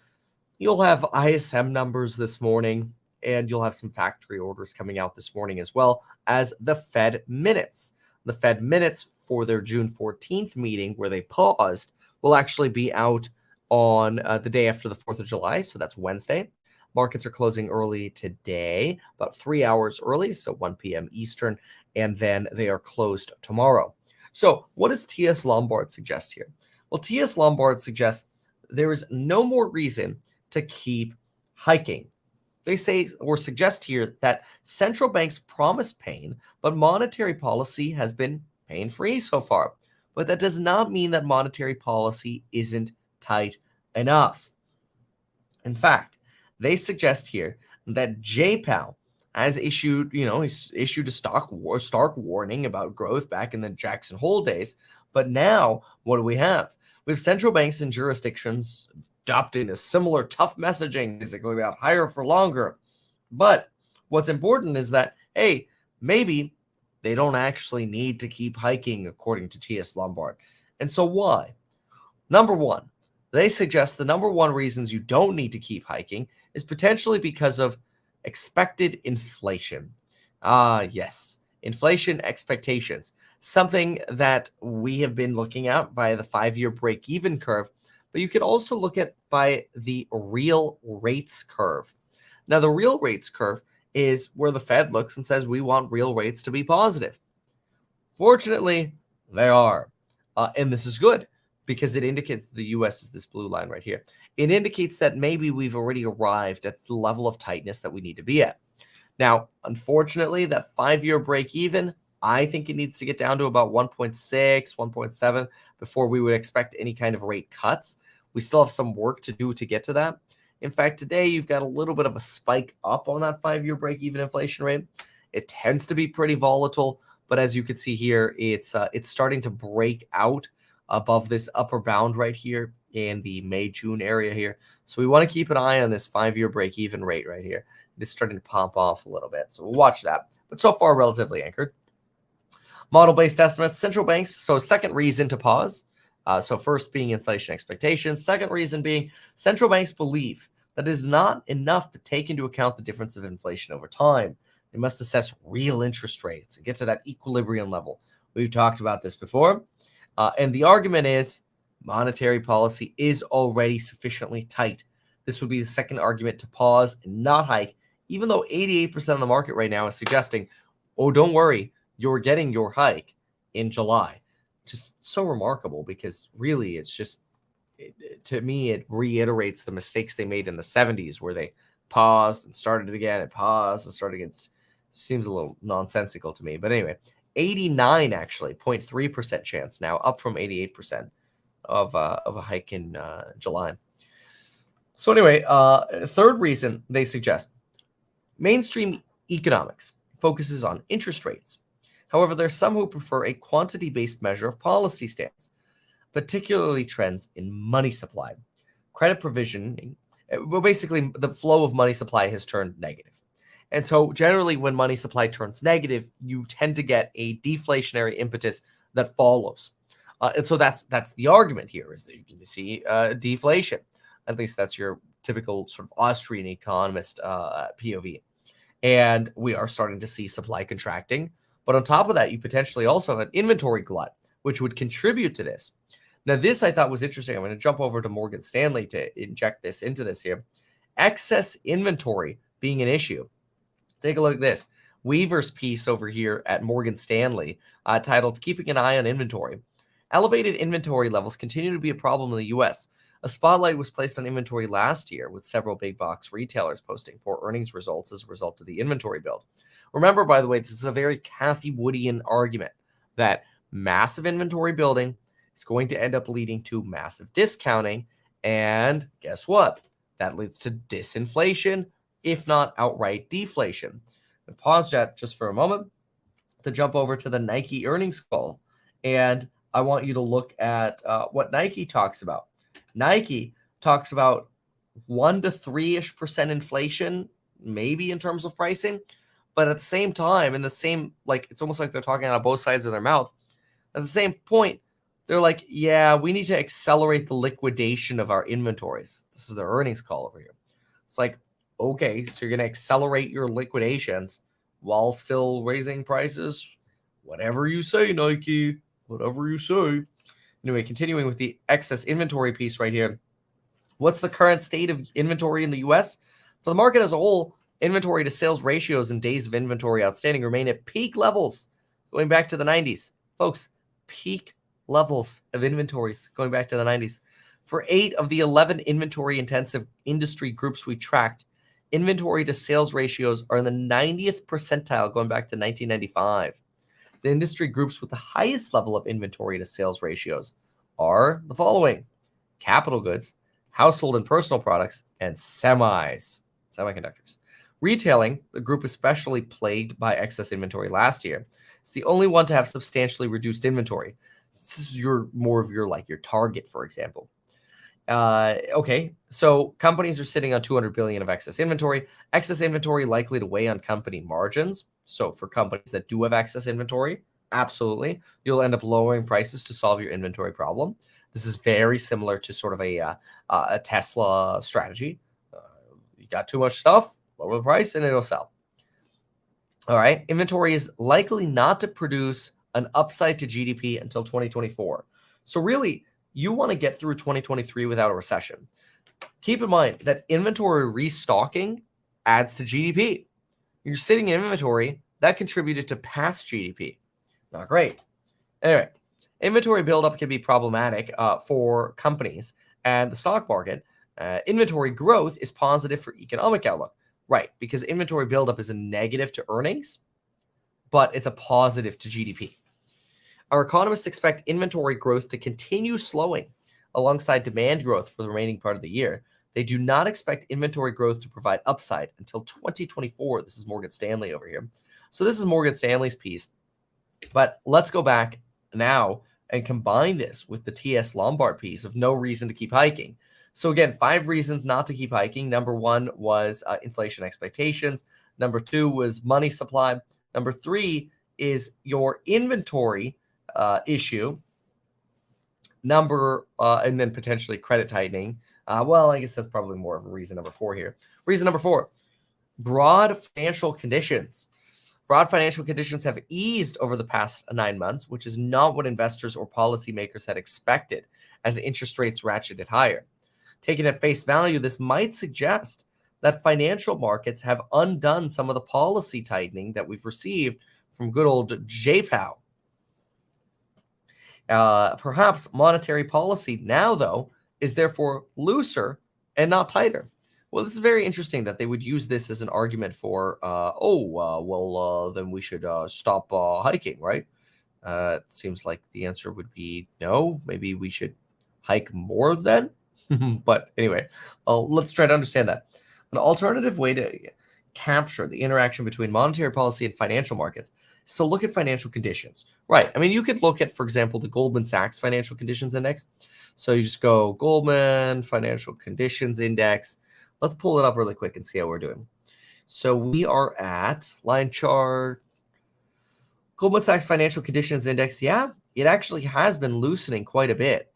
You'll have ISM numbers this morning, and you'll have some factory orders coming out this morning as well as the Fed minutes. The Fed minutes for their June 14th meeting, where they paused, will actually be out on the day after the 4th of July. So that's Wednesday. Markets are closing early today, about 3 hours early, so 1 p.m. Eastern, and then they are closed tomorrow. So what does T.S. Lombard suggest here? Well, T.S. Lombard suggests there is no more reason to keep hiking. They say or suggest here that central banks promise pain, but monetary policy has been pain-free so far. But that does not mean that monetary policy isn't tight enough. In fact, they suggest here that J-Powell has issued a stark warning about growth back in the Jackson Hole days. But now, what do we have? We have central banks and jurisdictions adopting a similar tough messaging, basically about higher for longer. But what's important is that, hey, maybe they don't actually need to keep hiking, according to T.S. Lombard. And so why? Number one, they suggest the number one reasons you don't need to keep hiking is potentially because of expected inflation. Yes, inflation expectations, something that we have been looking at by the 5-year break-even curve, but you can also look at by the real rates curve. Now, the real rates curve is where the Fed looks and says, we want real rates to be positive. Fortunately, they are. And this is good because it indicates the U.S. is this blue line right here. It indicates that maybe we've already arrived at the level of tightness that we need to be at. Now, unfortunately, that 5-year break even, I think it needs to get down to about 1.6, 1.7 before we would expect any kind of rate cuts. We still have some work to do to get to that. In fact, today you've got a little bit of a spike up on that 5-year break even inflation rate. It tends to be pretty volatile, but as you can see here, it's starting to break out above this upper bound right here in the May-June area here. So we want to keep an eye on this 5-year break-even rate right here. It's starting to pump off a little bit. So we'll watch that. But so far, relatively anchored. Model-based estimates, central banks. So second reason to pause. So first being inflation expectations. Second reason being central banks believe that it is not enough to take into account the difference of inflation over time. They must assess real interest rates and get to that equilibrium level. We've talked about this before. And the argument is monetary policy is already sufficiently tight. This would be the second argument to pause and not hike, even though 88% of the market right now is suggesting, oh, don't worry, you're getting your hike in July. Just so remarkable because really it's just, to me, it reiterates the mistakes they made in the 70s where they paused and started again and paused and started again. It seems a little nonsensical to me. But anyway, 89 actually, 0.3% chance now, up from 88% of a hike in July. So anyway, third reason they suggest, mainstream economics focuses on interest rates. However, there's some who prefer a quantity-based measure of policy stance, particularly trends in money supply. Credit provisioning, well, basically the flow of money supply has turned negative. And so generally when money supply turns negative, you tend to get a deflationary impetus that follows. And so that's the argument here, is that you can see deflation. At least that's your typical sort of Austrian economist POV. And we are starting to see supply contracting. But on top of that, you potentially also have an inventory glut, which would contribute to this. Now, this I thought was interesting. I'm going to jump over to Morgan Stanley to inject this into this here. Excess inventory being an issue. Take a look at this. Weaver's piece over here at Morgan Stanley titled Keeping an Eye on Inventory. Elevated inventory levels continue to be a problem in the U.S. A spotlight was placed on inventory last year, with several big box retailers posting poor earnings results as a result of the inventory build. Remember, by the way, this is a very Cathie Woodian argument that massive inventory building is going to end up leading to massive discounting. And guess what? That leads to disinflation, if not outright deflation. And pause that just for a moment to jump over to the Nike earnings call. And I want you to look at what Nike talks about. Nike talks about 1 to 3-ish% inflation, maybe in terms of pricing. But at the same time, in the same, like, it's almost like they're talking out of both sides of their mouth. At the same point, they're like, yeah, we need to accelerate the liquidation of our inventories. This is their earnings call over here. It's like, okay, so you're going to accelerate your liquidations while still raising prices? Whatever you say, Nike, whatever you say. Anyway, continuing with the excess inventory piece right here. What's the current state of inventory in the U.S.? For the market as a whole, inventory to sales ratios and days of inventory outstanding remain at peak levels going back to the 90s. Folks, peak levels of inventories going back to the 90s. For 8 of the 11 inventory-intensive industry groups we tracked, inventory to sales ratios are in the 90th percentile going back to 1995. The industry groups with the highest level of inventory to sales ratios are the following: capital goods, household and personal products, and semiconductors. Retailing, the group especially plagued by excess inventory last year, is the only one to have substantially reduced inventory. This is more of your target, for example. Okay, so companies are sitting on $200 billion of excess inventory. Excess inventory likely to weigh on company margins. So for companies that do have excess inventory, absolutely, you'll end up lowering prices to solve your inventory problem. This is very similar to sort of a Tesla strategy. You got too much stuff, lower the price, and it'll sell. All right. Inventory is likely not to produce an upside to GDP until 2024. So really, you want to get through 2023 without a recession. Keep in mind that inventory restocking adds to GDP. You're sitting in inventory that contributed to past GDP. Not great. Anyway, inventory buildup can be problematic for companies and the stock market. Inventory growth is positive for economic outlook. Right, because inventory buildup is a negative to earnings, but it's a positive to GDP. Our economists expect inventory growth to continue slowing alongside demand growth for the remaining part of the year. They do not expect inventory growth to provide upside until 2024. This is Morgan Stanley over here. So this is Morgan Stanley's piece. But let's go back now and combine this with the TS Lombard piece of no reason to keep hiking. So again, 5 reasons not to keep hiking. Number 1 was inflation expectations. Number 2 was money supply. Number 3 is your inventory issue. And then potentially credit tightening. Well, I guess that's probably more of a reason number 4 here. Reason number 4, broad financial conditions. Broad financial conditions have eased over the past 9 months, which is not what investors or policymakers had expected as interest rates ratcheted higher. Taken at face value, this might suggest that financial markets have undone some of the policy tightening that we've received from good old J-Pow. Perhaps monetary policy now, though, is therefore looser and not tighter. Well, this is very interesting that they would use this as an argument for, then we should stop hiking, right? It seems like the answer would be no. Maybe we should hike more then. But anyway, let's try to understand that. An alternative way to capture the interaction between monetary policy and financial markets is to look at financial conditions. Right. I mean, you could look at, for example, the Goldman Sachs Financial Conditions Index. So you just go Goldman Financial Conditions Index. Let's pull it up really quick and see how we're doing. So we are at line chart. Goldman Sachs Financial Conditions Index. Yeah, it actually has been loosening quite a bit.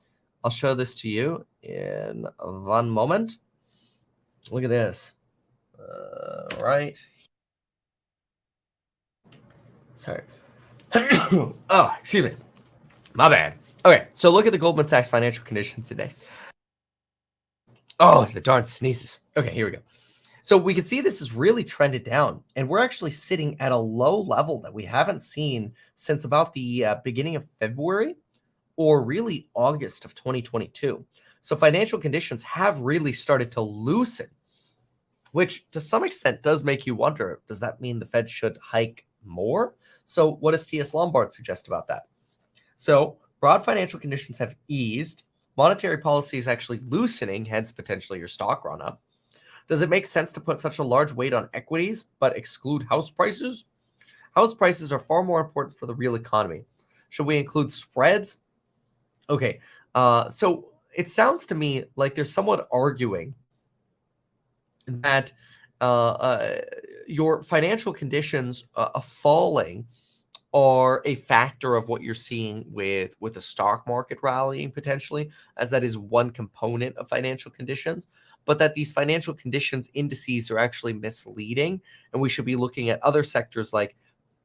I'll show this to you in 1 moment. Look at this. Right. Sorry. Oh, excuse me. My bad. Okay, so look at the Goldman Sachs Financial Conditions Index. Oh, the darn sneezes. Okay, here we go. So we can see this has really trended down, and we're actually sitting at a low level that we haven't seen since about the beginning of February or really August of 2022. So financial conditions have really started to loosen, which to some extent does make you wonder, does that mean the Fed should hike more? So what does T.S. Lombard suggest about that? So broad financial conditions have eased. Monetary policy is actually loosening, hence potentially your stock run up. Does it make sense to put such a large weight on equities but exclude house prices? House prices are far more important for the real economy. Should we include spreads? Okay, so it sounds to me like they're somewhat arguing that your financial conditions falling are a factor of what you're seeing with the stock market rallying potentially, as that is one component of financial conditions, but that these financial conditions indices are actually misleading, and we should be looking at other sectors like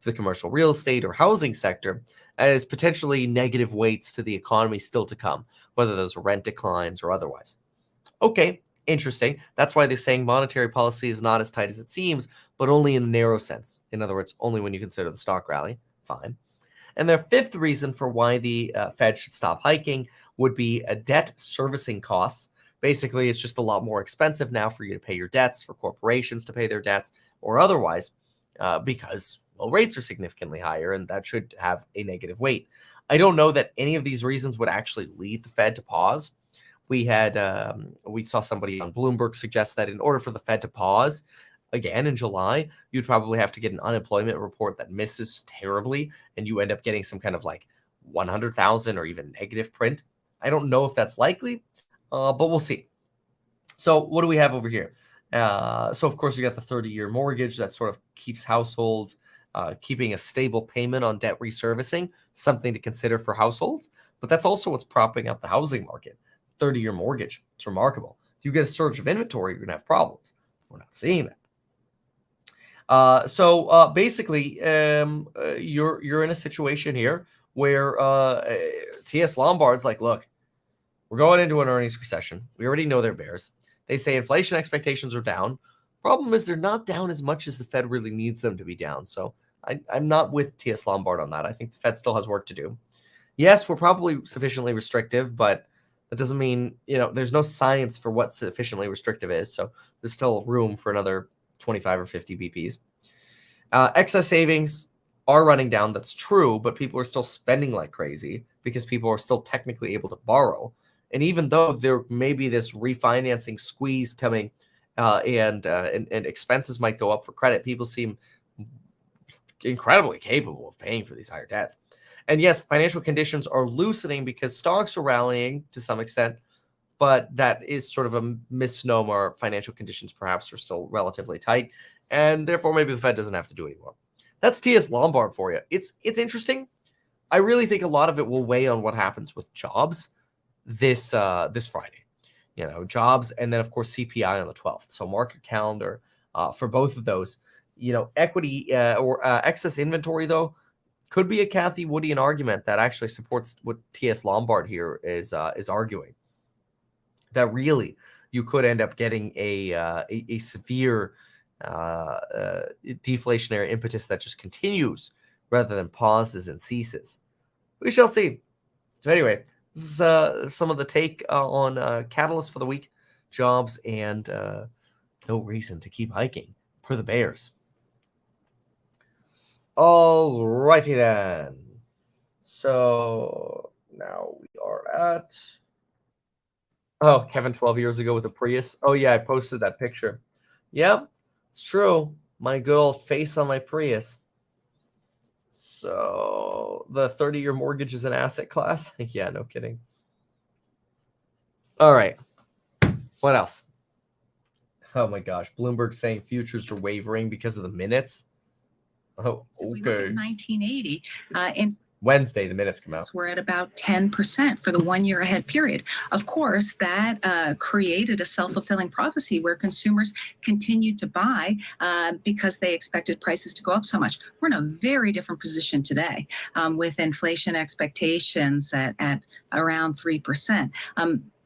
the commercial real estate or housing sector as potentially negative weights to the economy still to come, whether those are rent declines or otherwise. Okay, interesting. That's why they're saying monetary policy is not as tight as it seems, but only in a narrow sense. In other words, only when you consider the stock rally. Fine. And their fifth reason for why the Fed should stop hiking would be debt servicing costs. Basically, it's just a lot more expensive now for you to pay your debts, for corporations to pay their debts, or otherwise, because rates are significantly higher, and that should have a negative weight. I don't know that any of these reasons would actually lead the Fed to pause. We saw somebody on Bloomberg suggest that in order for the Fed to pause again in July, you'd probably have to get an unemployment report that misses terribly, and you end up getting some kind of like 100,000 or even negative print. I don't know if that's likely, but we'll see. So what do we have over here? So of course you got the 30-year mortgage that sort of keeps households keeping a stable payment on debt reservicing, something to consider for households. But that's also what's propping up the housing market. 30-year mortgage. It's remarkable. If you get a surge of inventory, you're going to have problems. We're not seeing that. Basically, you're in a situation here where TS Lombard's like, look, we're going into an earnings recession. We already know they're bears. They say inflation expectations are down. Problem is they're not down as much as the Fed really needs them to be down. So I'm not with TS Lombard on that. I think the Fed still has work to do. Yes, we're probably sufficiently restrictive, but that doesn't mean, there's no science for what sufficiently restrictive is. So there's still room for another 25 or 50 BPs. Excess savings are running down. That's true, but people are still spending like crazy because people are still technically able to borrow. And even though there may be this refinancing squeeze coming and expenses might go up for credit, people seem incredibly capable of paying for these higher debts. And yes, financial conditions are loosening because stocks are rallying to some extent, but that is sort of a misnomer. Financial conditions perhaps are still relatively tight, and therefore maybe the Fed doesn't have to do anymore. That's TS Lombard for you. It's interesting. I really think a lot of it will weigh on what happens with jobs this Friday. Jobs, and then of course CPI on the 12th. So mark your calendar for both of those. Equity or excess inventory though could be a Kathy Woodian argument that actually supports what TS Lombard here is arguing. That really you could end up getting a severe deflationary impetus that just continues rather than pauses and ceases. We shall see. So anyway, this is some of the take on catalysts for the week, jobs, and no reason to keep hiking per the Bears. All righty then. So now we are at... Oh, Kevin 12 years ago with a Prius. Oh, yeah, I posted that picture. Yep, it's true. My good old face on my Prius. So the 30-year mortgage is an asset class? Yeah, no kidding. All right. What else? Oh, my gosh. Bloomberg saying futures are wavering because of the minutes. Oh, So if we look okay. at 1980, in Wednesday, the minutes come out. we're at about 10% for the 1 year ahead period. Of course, that created a self-fulfilling prophecy where consumers continued to buy because they expected prices to go up so much. We're in a very different position today with inflation expectations at around 3%.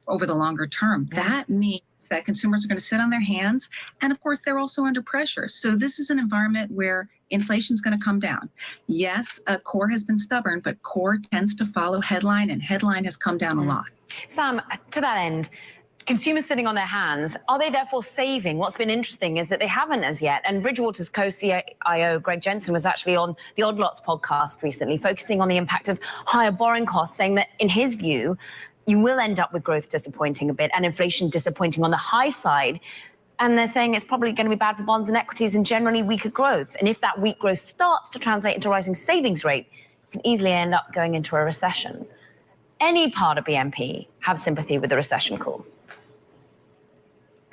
Over the longer term. That means that consumers are going to sit on their hands. And of course, they're also under pressure. So this is an environment where inflation is going to come down. Yes, core has been stubborn, but core tends to follow headline, and headline has come down a lot. Sam, to that end, consumers sitting on their hands, are they therefore saving? What's been interesting is that they haven't as yet. And Bridgewater's co-CIO, Greg Jensen, was actually on the Odd Lots podcast recently, focusing on the impact of higher borrowing costs, saying that in his view, you will end up with growth disappointing a bit and inflation disappointing on the high side. And they're saying it's probably going to be bad for bonds and equities and generally weaker growth. And if that weak growth starts to translate into rising savings rate, you can easily end up going into a recession. Any part of BNP have sympathy with the recession call?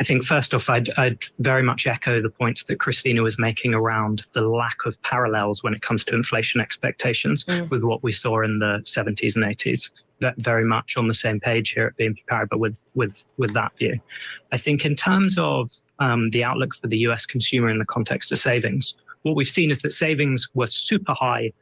I think first off, I'd very much echo the points that Christina was making around the lack of parallels when it comes to inflation expectations with what we saw in the 70s and 80s. That very much on the same page here at BNP Paribas with that view. I think in terms of the outlook for the US consumer in the context of savings, what we've seen is that savings were super high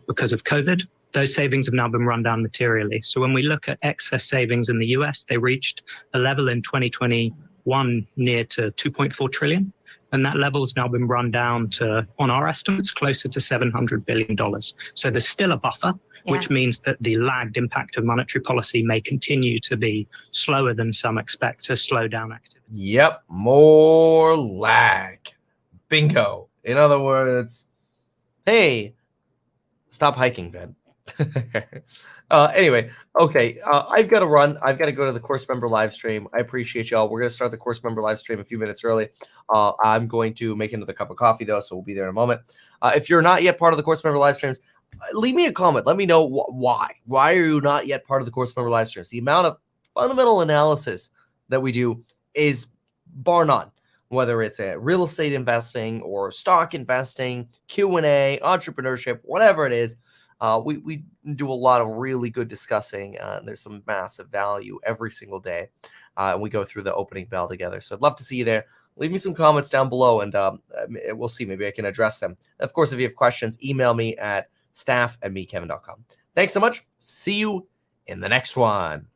because of COVID. Those savings have now been run down materially. So when we look at excess savings in the US, they reached a level in 2021 near to 2.4 trillion. And that level has now been run down to, on our estimates, closer to $700 billion. So there's still a buffer, which means that the lagged impact of monetary policy may continue to be slower than some expect to slow down activity. Yep, more lag. Bingo. In other words, hey, stop hiking, Ben. Anyway, okay, I've got to run. I've got to go to the course member live stream. I appreciate y'all. We're going to start the course member live stream a few minutes early. I'm going to make another cup of coffee, though, so we'll be there in a moment. If you're not yet part of the course member live streams, leave me a comment. Let me know why. Why are you not yet part of the course member live streams? The amount of fundamental analysis that we do is bar none, whether it's a real estate investing or stock investing, Q&A, entrepreneurship, whatever it is. We do a lot of really good discussing. And there's some massive value every single day. And we go through the opening bell together. So I'd love to see you there. Leave me some comments down below, and we'll see. Maybe I can address them. Of course, if you have questions, email me at staff@meetkevin.com. Thanks so much. See you in the next one.